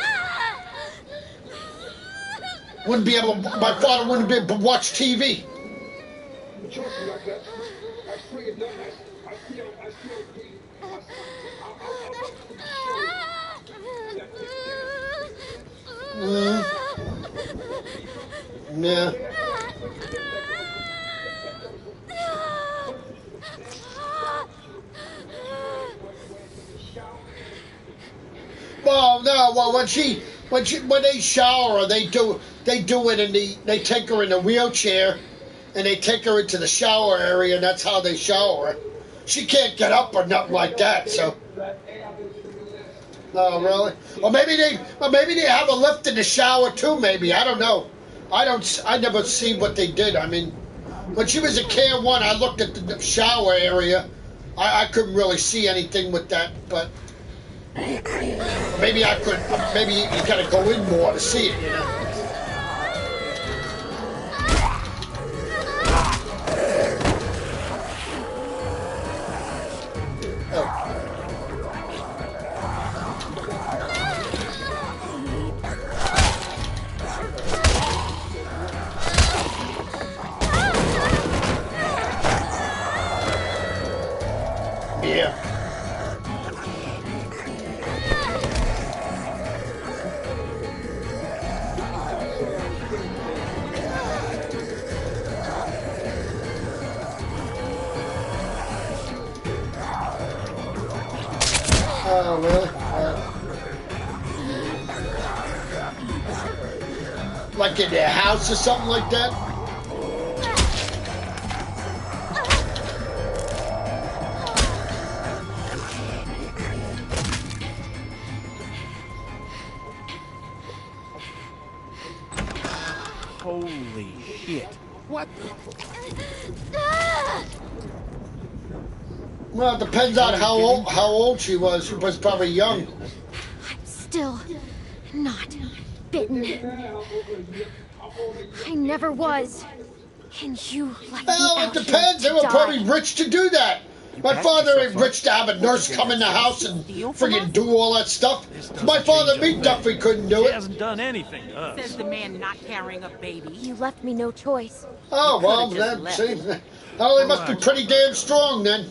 My father wouldn't be able to watch TV. Yeah. Well, no. Well, when they shower, they do it they take her in a wheelchair, and they take her into the shower area, and that's how they shower her. She can't get up or nothing like that. So. Oh, really? Or maybe they have a lift in the shower too. Maybe, I don't know. I never see what they did. I mean, when she was at Care 1, I looked at the shower area. I couldn't really see anything with that, but maybe I could. Maybe you gotta go in more to see it, you know. Yeah. Oh, really? like in their house or something like that. Holy shit. What? Well, it depends on how old she was. She was probably young. I'm still not bitten. I never was. And you like Well, it depends. They were probably rich to do that. My father ain't rich to have a nurse come in the house and friggin' do all that stuff. My father, me, definitely couldn't do it. She hasn't done anything to us. Says the man not carrying a baby. You left me no choice. Oh, well, then, see. Oh, they must be pretty damn strong, then.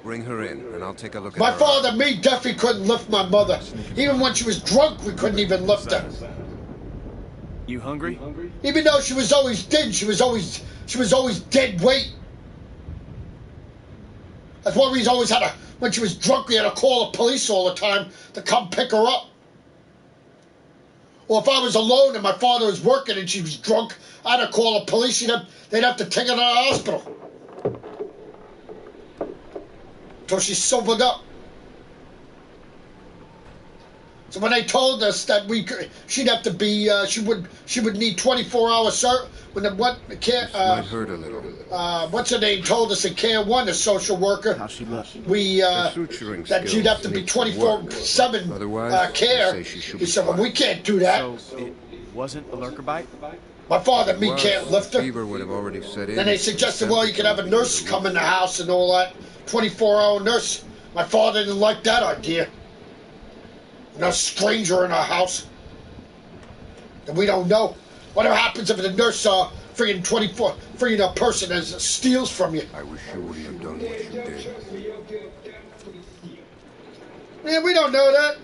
Bring her in, and I'll take a look at My her. father, me, definitely couldn't lift my mother. Even when she was drunk, we couldn't even lift her. You hungry? Even though she was always dead, she was always dead weight. That's why we always had to, when she was drunk, we had to call the police all the time to come pick her up. Or if I was alone and my father was working and she was drunk, I'd have to call the police. They'd have to take her to the hospital. Until she sobered up. So when they told us that she'd have to be, she would need 24-hour service. When the might hurt a little. What's her name told us in Care 1, the social worker. How she looked. That she'd have to be 24/7 care. He said, well, we can't do that. So it wasn't a lurker bite? My father, me, can't lift her. Fever would have already set in. Then they suggested, well, you could have a nurse come in the house and all that. 24-hour nurse. My father didn't like that idea. No stranger in our house. And we don't know. Whatever happens if the nurse friggin' 24, friggin' a person that steals from you. I wish you wouldn't have done what you did. Man, we don't know that.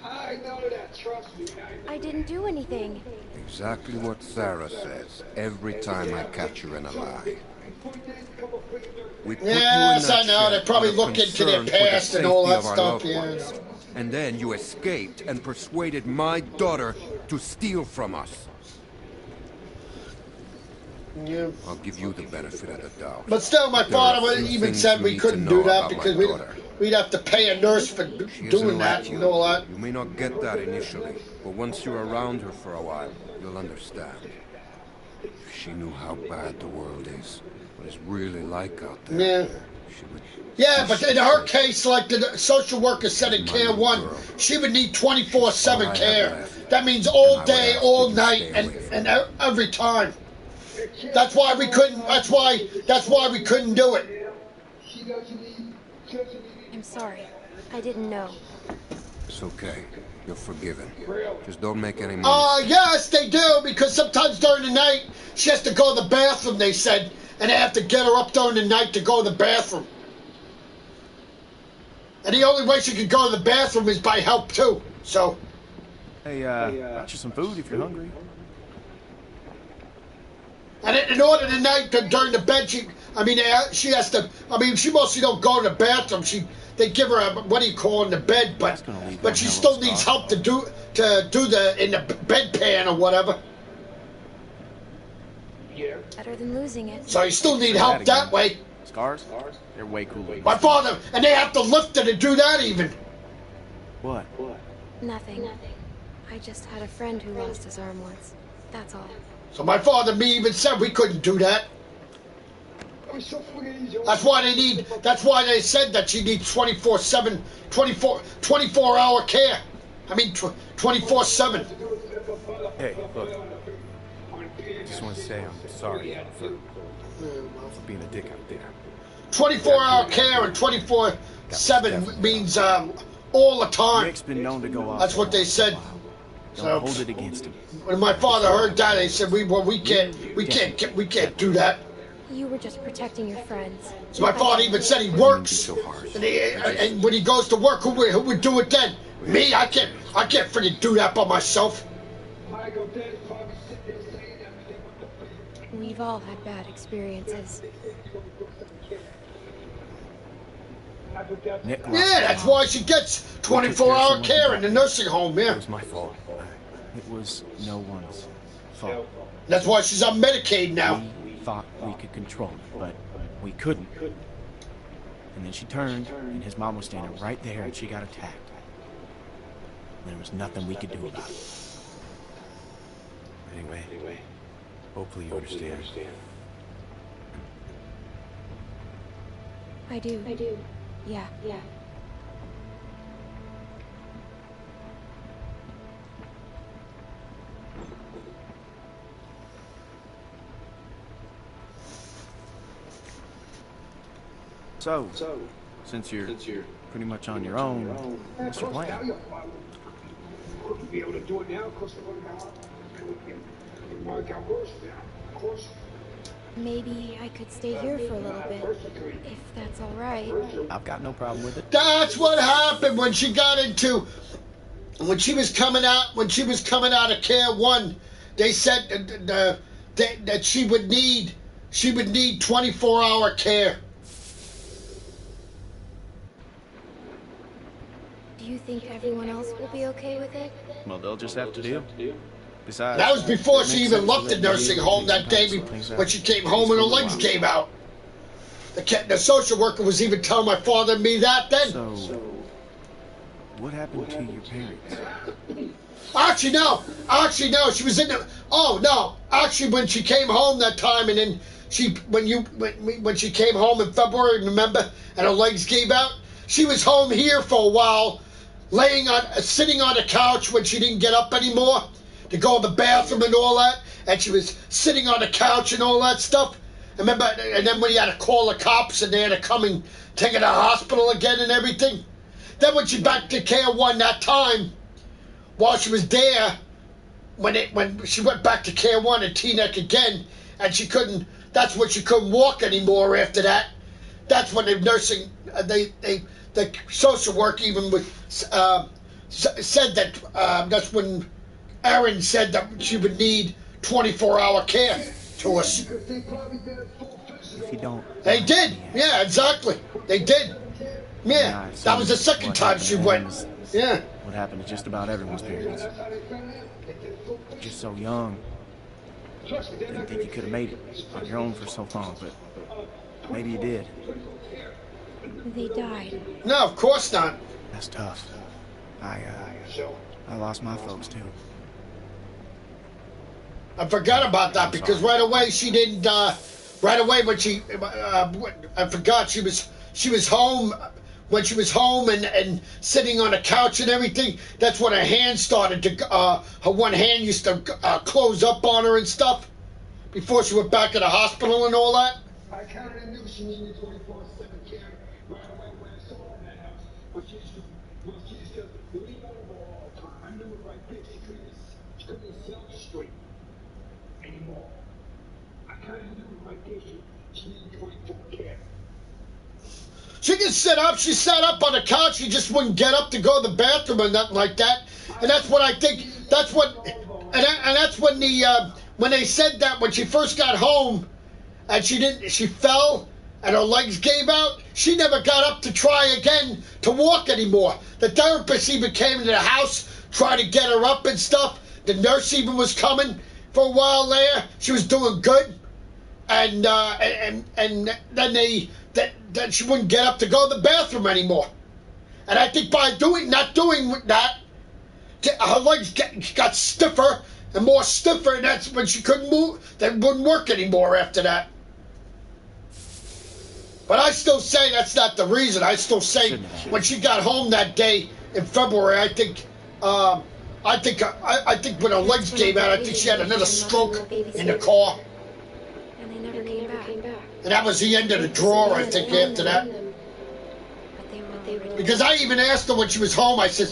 I know that, trust me. I didn't do anything. Exactly what Sarah says every time I catch her in a lie. We put Yes, you in I know. They probably look into their past and all that stuff. Yeah. And then you escaped and persuaded my daughter to steal from us. Yeah. I'll give you the benefit of the doubt. But still, my father even said we couldn't do that because we'd have to pay a nurse for doing that and all that. You may not get that initially, but once you're around her for a while, you'll understand. If she knew how bad the world is, what it's really like out there. Yeah. Yeah, but in her case, like the social worker said in Care 1, she would need 24/7 care. That means all day, all night, and every time. That's why we couldn't. That's why we couldn't do it. I'm sorry. I didn't know. It's okay. You're forgiven. Just don't make any money. Yes, they do, because sometimes during the night, she has to go to the bathroom, they said, and they have to get her up during the night to go to the bathroom. And the only way she can go to the bathroom is by help, too, so. Hey, got you some food if you're hungry. And in order tonight, during the bed, she has to, she mostly don't go to the bathroom. They give her a, what do you call it, in the bed, but she still needs help to do in the bedpan or whatever. Yeah. Better than losing it. So you still need help that way. Scars? They're way cooler. My father, and they have to lift her to do that even. What? Nothing. I just had a friend who lost his arm once. That's all. So my father, me, even said we couldn't do that. That's why they said that she needs 24/7, 24-hour care. 24/7. Hey, look. I just want to say I'm sorry for being a dick out there. 24-hour care and 24/7 means all the time. Rick's been known to go off. That's what they said. Don't hold it against him. When my father heard that, they said we can't do that. You were just protecting your friends. So my father even said he works, and when he goes to work, who would do it then? Me? I can't freaking do that by myself. We've all had bad experiences. Yeah, that's why she gets 24-hour care in the nursing home. Yeah. It was my fault. It was no one's fault. That's why she's on Medicaid now. We thought we could control it, but we couldn't. And then she turned, and his mom was standing right there, and she got attacked. There was nothing we could do about it. Anyway, hopefully you understand. I do. Yeah. So, since you're pretty much on your own, what's your plan? Wouldn't be able to do it now because it would work out worse now, of course. Maybe I could stay here for a little bit, if that's all right. I've got no problem with it. That's what happened when she got into, when she was coming out of Care 1. They said that she would need 24-hour care. Do you think everyone else will be okay with it? Well, they'll just have to deal. Besides, that was before she even left the nursing home that day when she came home and her legs came out. The social worker was even telling my father and me that then. So, what happened to your parents? Actually, no. She was in the... Oh, no. Actually, when she came home that time and then when she came home in February, remember, and her legs gave out, she was home here for a while, sitting on the couch when she didn't get up anymore to go to the bathroom and all that, and she was sitting on the couch and all that stuff. Remember, and then when you had to call the cops and they had to come and take her to the hospital again and everything. Then when she back to Care 1 that time, while she was there, when she went back to Care 1 and Teaneck again, and she couldn't, that's when she couldn't walk anymore after that. That's when the nursing, the social work even said that, that's when Aaron said that she would need 24-hour care to us. If you don't... They did. Yeah, exactly. They did. Yeah, that was the second time she went. Yeah. What happened to just about everyone's parents. You're so young. Didn't think you could have made it on your own for so long, but maybe you did. They died. No, of course not. That's tough. I lost my folks too. I forgot about that because right away she didn't. Right away when she, I forgot she was home. When she was home and sitting on the couch and everything, that's when her hand started to. Her one hand used to close up on her and stuff. Before she went back to the hospital and all that. I kind of knew she needed 24/7 care right away when I saw her in that house. But she used to lean over all the time. I knew it right there. She couldn't sit up straight anymore. I kind of knew it right there. She needed 24 care. She can sit up. She sat up on the couch. She just wouldn't get up to go to the bathroom or nothing like that. And that's what I think. That's what. And that's when when they said that when she first got home, and she fell and her legs gave out. She never got up to try again to walk anymore. The therapist even came into the house, tried to get her up and stuff. The nurse even was coming for a while there. She was doing good, and then then she wouldn't get up to go to the bathroom anymore. And I think by not doing that, her legs got stiffer and more stiffer, and that's when she couldn't move. They wouldn't work anymore after that. But I still say that's not the reason. I still say when she got home that day in February, I think when her legs gave out, I think she had another stroke in the car. And they never came back. And that was the end of the drawer, I think, after that. Because I even asked her when she was home, I said,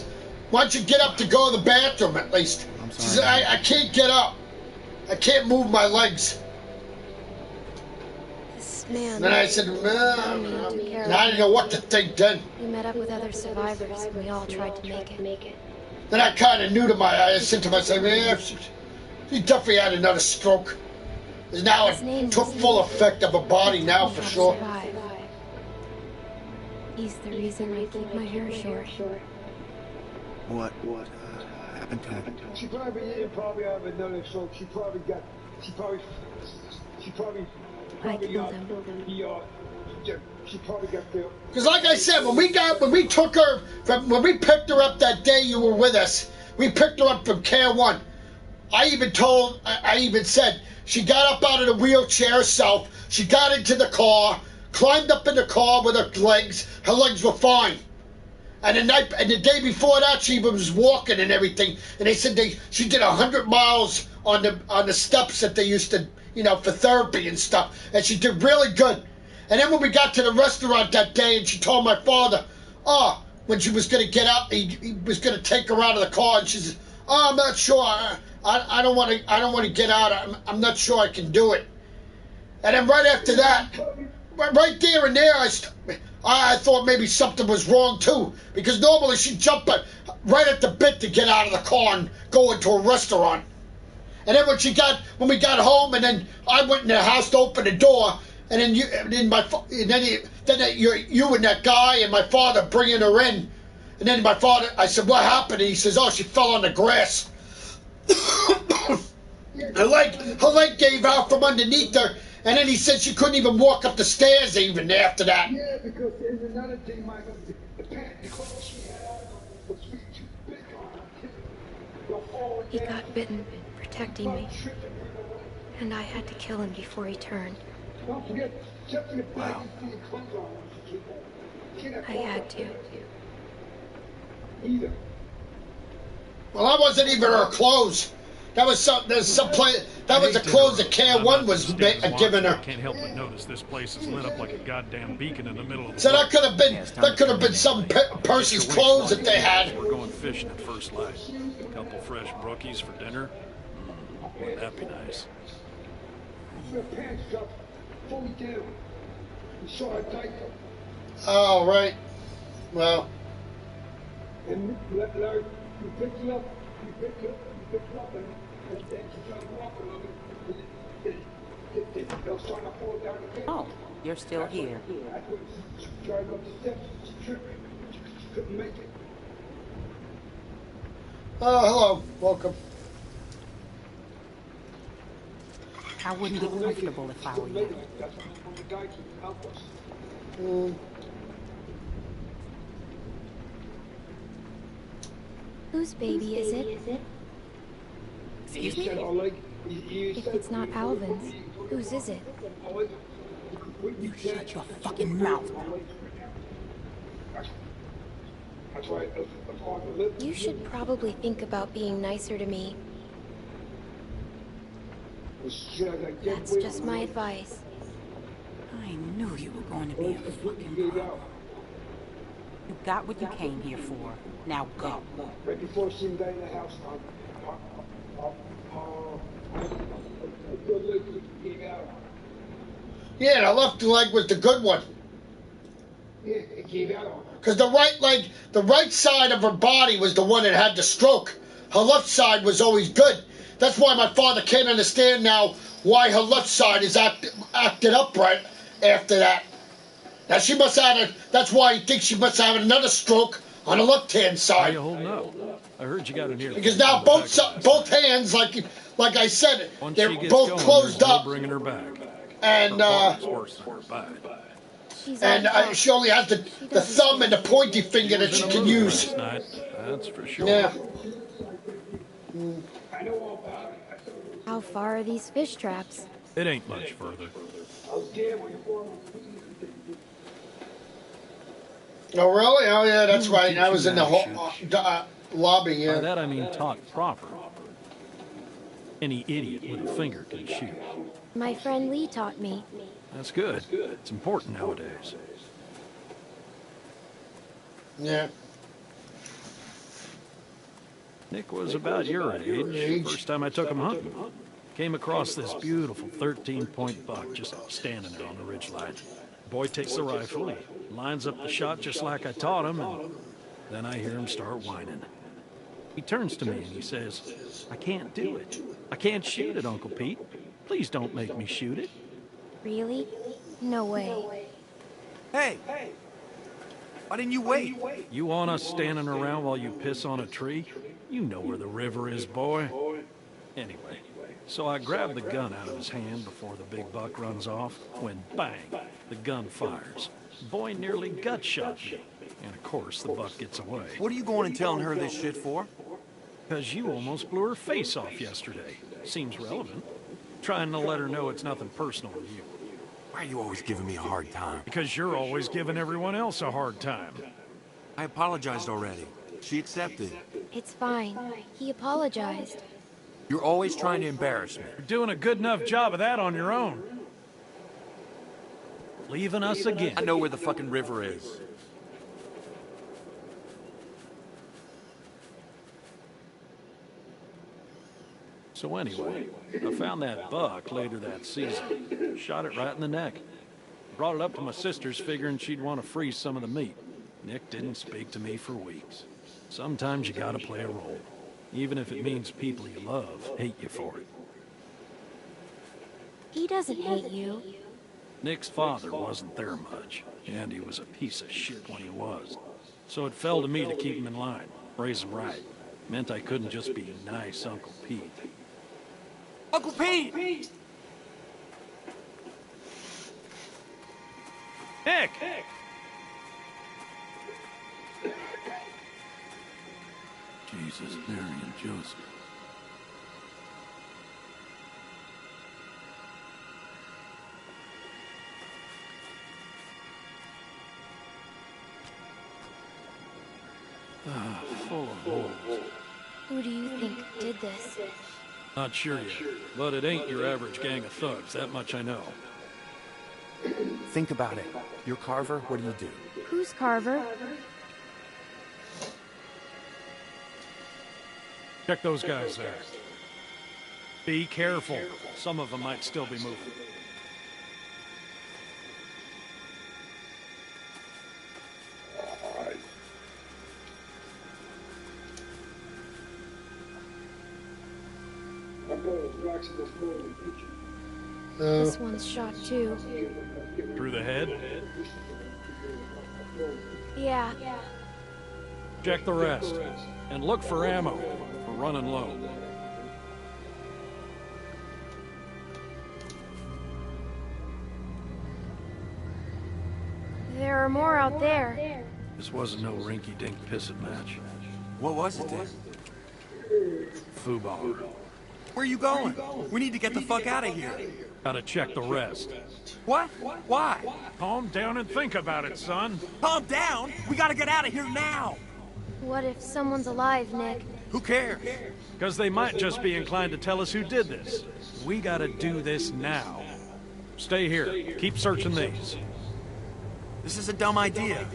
why don't you get up to go to the bathroom at least? She said, I can't get up. I can't move my legs. Man, and I said, no, I didn't know what to think then. We met up with other survivors and we all tried to make it. Then I kind of knew to I said to myself, yeah, she definitely had another stroke. Because now it took full effect of her body now for sure. He's the reason I keep my hair short. What happened Attack. She probably have another stroke. She probably I killed him. She probably got killed. Because like I said, when we picked her up that day you were with us, we picked her up from Care 1. I even said, she got up out of the wheelchair herself, she got into the car, climbed up in the car with her legs were fine. And the day before that, she was walking and everything, and they said she did 100 miles on the steps that they used to, for therapy and stuff, and she did really good. And then when we got to the restaurant that day, and she told my father, when she was going to get out, he was going to take her out of the car, and she said, I'm not sure, I don't want to get out, I'm not sure I can do it. And then right after that, right there and there, I thought maybe something was wrong too, because normally she'd jump right at the bit to get out of the car and go into a restaurant. And then when we got home, and then I went in the house to open the door, and then you and that guy and my father bringing her in, and then my father, I said, what happened? And he says, she fell on the grass. her leg gave out from underneath her. And then he said she couldn't even walk up the stairs even after that. Yeah, because there's another thing, Michael. The clothes she had was too big on her. He got bitten, protecting me. And I had to kill him before he turned. Don't forget, wow. I had to. Well, that wasn't even her clothes. That was the clothes that Care 1 was giving her. Can't help but notice this place is lit up like a goddamn beacon in the middle of the So that could have been some person's clothes that they had. We're going fishing at first light. A couple fresh brookies for dinner. Wouldn't that be nice? Your pants dropped fully down. You saw her diaper. Oh, right. Well. And Larry, you picked her up. You picked her up, and then she tried to walk a little bit. They was trying to fall down the pit. Oh, you're still here. She tried to go up the steps. She tripped. She couldn't make it. Oh, hello. Welcome. I wouldn't be comfortable if I were you. Whose baby is it? Excuse me? If it's not Alvin's, whose is it? You shut your fucking mouth. You should probably think about being nicer to me. That's just my advice. I knew you were going to be a fucking problem. You got what you came here for. Now go. Right before she died in the house, Yeah, the left leg was the good one. Yeah, it gave out. Because the right leg, the right side of her body was the one that had the stroke. Her left side was always good. That's why my father can't understand now why her left side is acted up right after that. Now she must have that's why he thinks she must have another stroke on the left-hand How side. you holding up? I heard you got an ear. Because now both hands, like I said, they're both closed up. Bringing her back. And she only has the thumb and the pointy finger that she can use. That's for sure. Yeah. How far are these fish traps? It ain't much further. Oh, really? Oh, yeah, that's right. I was in the lobby, yeah. By that I mean taught proper. Any idiot with a finger can shoot. My friend Lee taught me. That's good. It's important nowadays. Yeah. Nick was about your age. First time I took him hunting. Came across this beautiful 13-point buck just standing there on the ridgeline. Boy takes the rifle, he lines up the shot just like I taught him, and then I hear him start whining. He turns to me and he says, I can't do it. I can't shoot it, Uncle Pete. Please don't make me shoot it. Really? No way. Hey! Why didn't you wait? You want us standing around while you piss on a tree? You know where the river is, boy. Anyway, so I grabbed the gun out of his hand before the big buck runs off, when bang, the gun fires. Boy nearly gut shot me. And of course, the buck gets away. What are you going and telling her this shit for? Because you almost blew her face off yesterday. Seems relevant. Trying to let her know it's nothing personal to you. Why are you always giving me a hard time? Because you're always giving everyone else a hard time. I apologized already. She accepted. It's fine. He apologized. You're always trying to embarrass me. You're doing a good enough job of that on your own. Leaving us again. I know where the fucking river is. So anyway, I found that buck later that season. Shot it right in the neck. Brought it up to my sister's figuring she'd want to freeze some of the meat. Nick didn't speak to me for weeks. Sometimes you gotta play a role. Even if it means people you love hate you for it. He doesn't hate you. Nick's father wasn't there much, and he was a piece of shit when he was. So it fell to me to keep him in line, raise him right. Meant I couldn't just be nice Uncle Pete. Uncle Pete! Nick! Jesus, Mary, and Joseph. Full of holes. Who do you think did this? Not sure yet, but it ain't your average gang of thugs, that much I know. Think about it. You're Carver, what do you do? Who's Carver? Check those guys there. Be careful. Some of them might still be moving. This one's shot too. Through the head? Yeah. Check the rest. And look for ammo. We're running low. There are more out there. This wasn't no rinky-dink piss-it match. What was it then? Foobar. Where are you going? We need to get the fuck out of here. Gotta check the rest. What? Why? Calm down and think about it, son. Calm down? We gotta get out of here now! What if someone's alive, Nick? Who cares? Because they might just be inclined to tell us who did this. We gotta do this now. Stay here. Keep searching these. This is a dumb idea.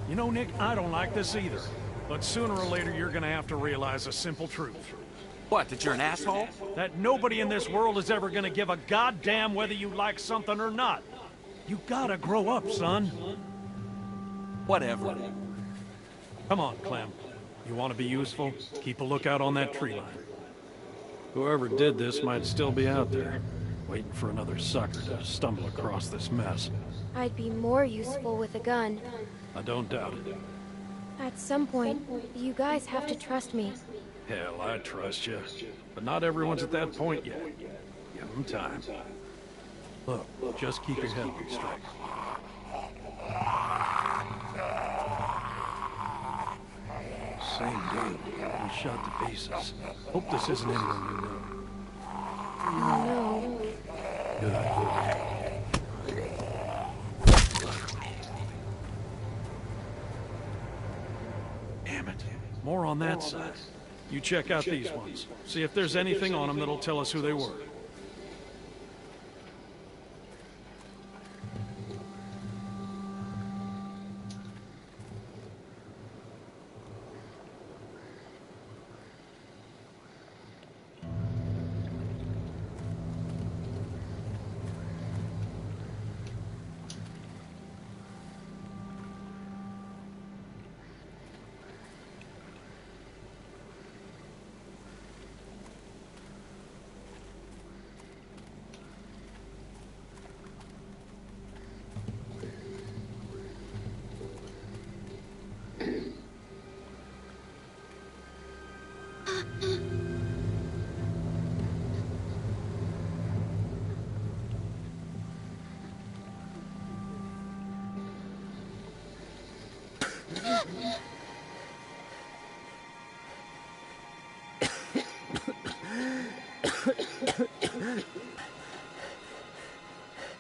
You know, Nick, I don't like this either. But sooner or later, you're gonna have to realize a simple truth. What, that you're an asshole? That nobody in this world is ever gonna give a goddamn whether you like something or not. You gotta grow up, son. Whatever. Come on, Clem. You want to be useful? Keep a lookout on that tree line. Whoever did this might still be out there, waiting for another sucker to stumble across this mess. I'd be more useful with a gun. I don't doubt it. At some point, you guys have to trust me. Hell, I trust you. But not everyone's at that point yet. Give them time. Look, just keep your head on straight. Same dude. He shot to pieces. Hope this isn't anyone you know. No. Good. Damn it. More on that side. You check out these ones. See if there's anything on them that'll tell us who they were.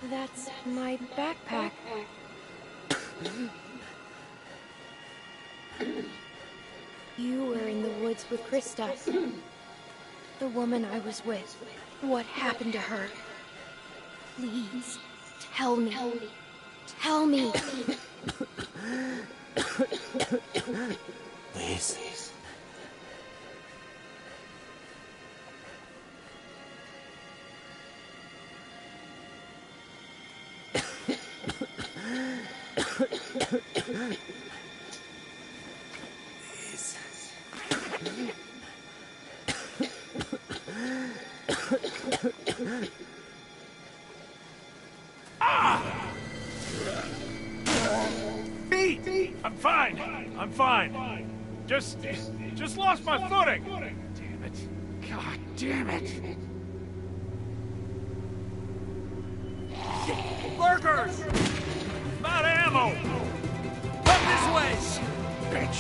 That's my backpack. You were in the woods with Krista. The woman I was with. What happened to her? Please, tell me. Tell me. Please. I'm fine. Just lost my footing. Damn it. God damn it. Lurkers! I'm out of ammo! Up this way! Bitch!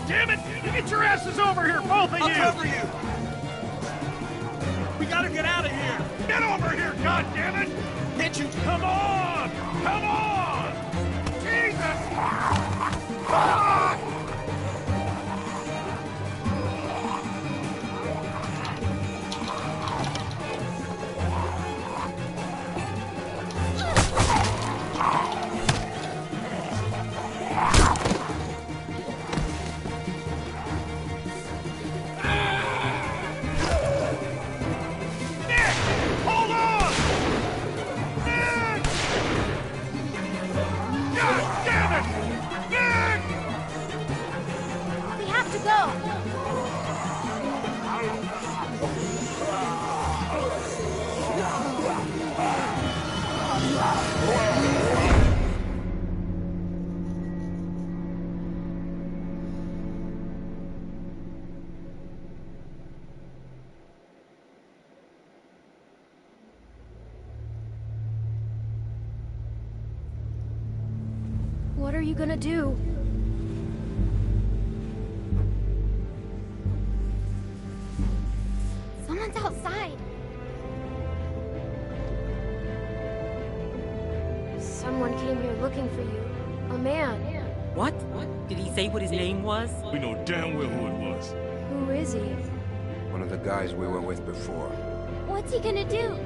Damn it! Get your asses over here, both of you! I'll cover you! We gotta get out of here! Get over here, God damn it! Hit you! Come on! Come on! Jesus! What are you gonna do? Someone's outside. Someone came here looking for you. A man. What? Did he say what his name was? We know damn well who it was. Who is he? One of the guys we were with before. What's he gonna do?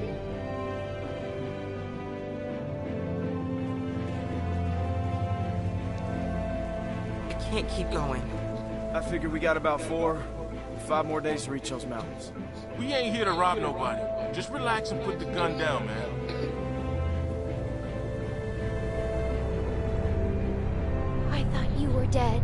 Can't keep going. I figure we got about 5 more days to reach those mountains. We ain't here to rob nobody. Just relax and put the gun down, man. I thought you were dead.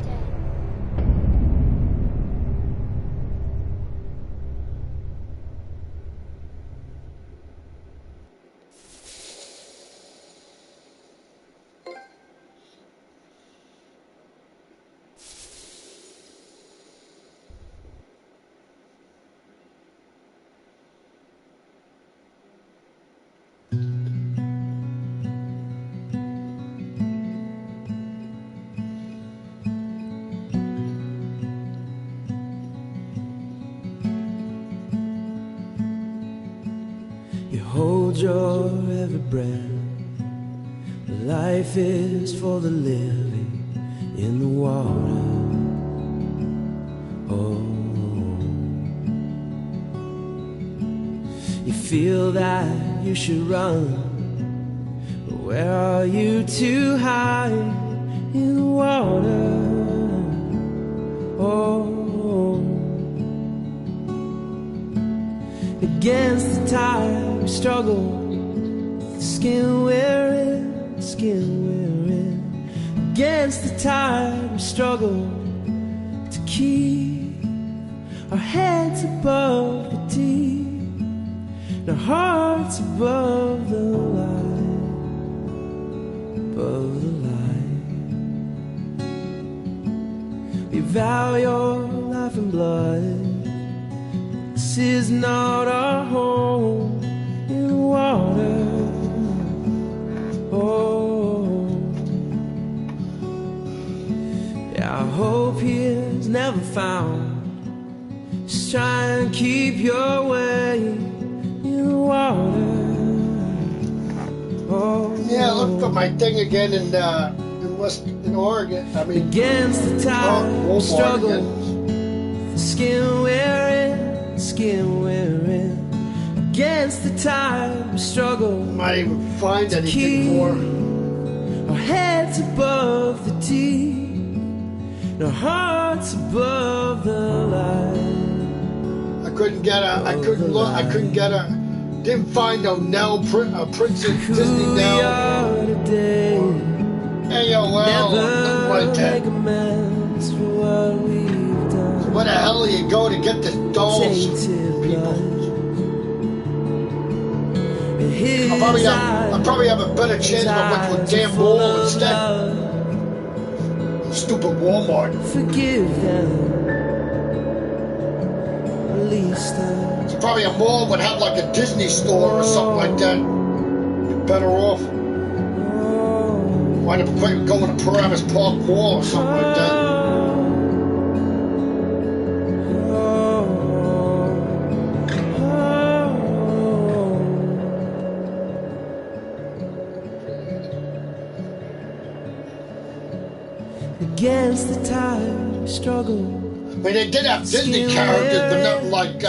Hold your every breath. Life is for the living in the water. Oh, you feel that you should run, but where are you to hide in the water? Oh, against the tide we struggle, the skin we're in, the skin we're in. Against the tide we struggle to keep our heads above the deep, and our hearts above the light, above the light. We vow your life and blood. This is not our home in the water. Oh, yeah, I hope he is never found. Just try and keep your way in the water. Oh. Yeah, look for my thing again in Oregon. I mean, against the tide, struggle. Skin wearing, against the tide, we struggle. Might even find anything for our heads above the deep, our hearts above the light. I couldn't get a. Didn't find no Princess Disney Nell. AOL, nothing like that. So where the hell do you go to get the dolls, people? I probably have a better chance if I went to a damn mall instead. Stupid Walmart. Forgive them. At least it's probably a mall would have like a Disney store or something like that. You're better off. Wind up going to Paramus Park Mall or something like that. Against the tide, struggle. I mean, they did have Disney characters, but nothing like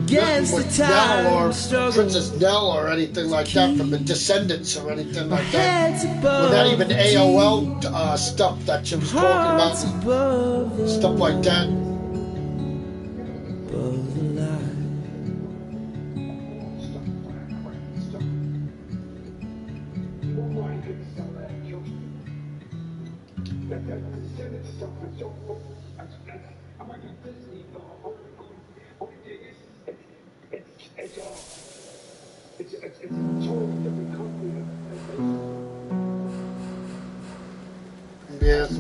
against the tide, Nell or Princess Nell or anything like that from the Descendants or anything like that. Or not even AOL stuff that she was talking about, stuff like that. Yes.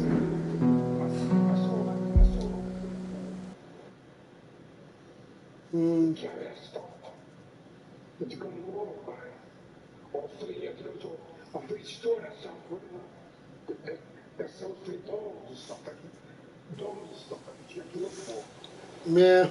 Yeah.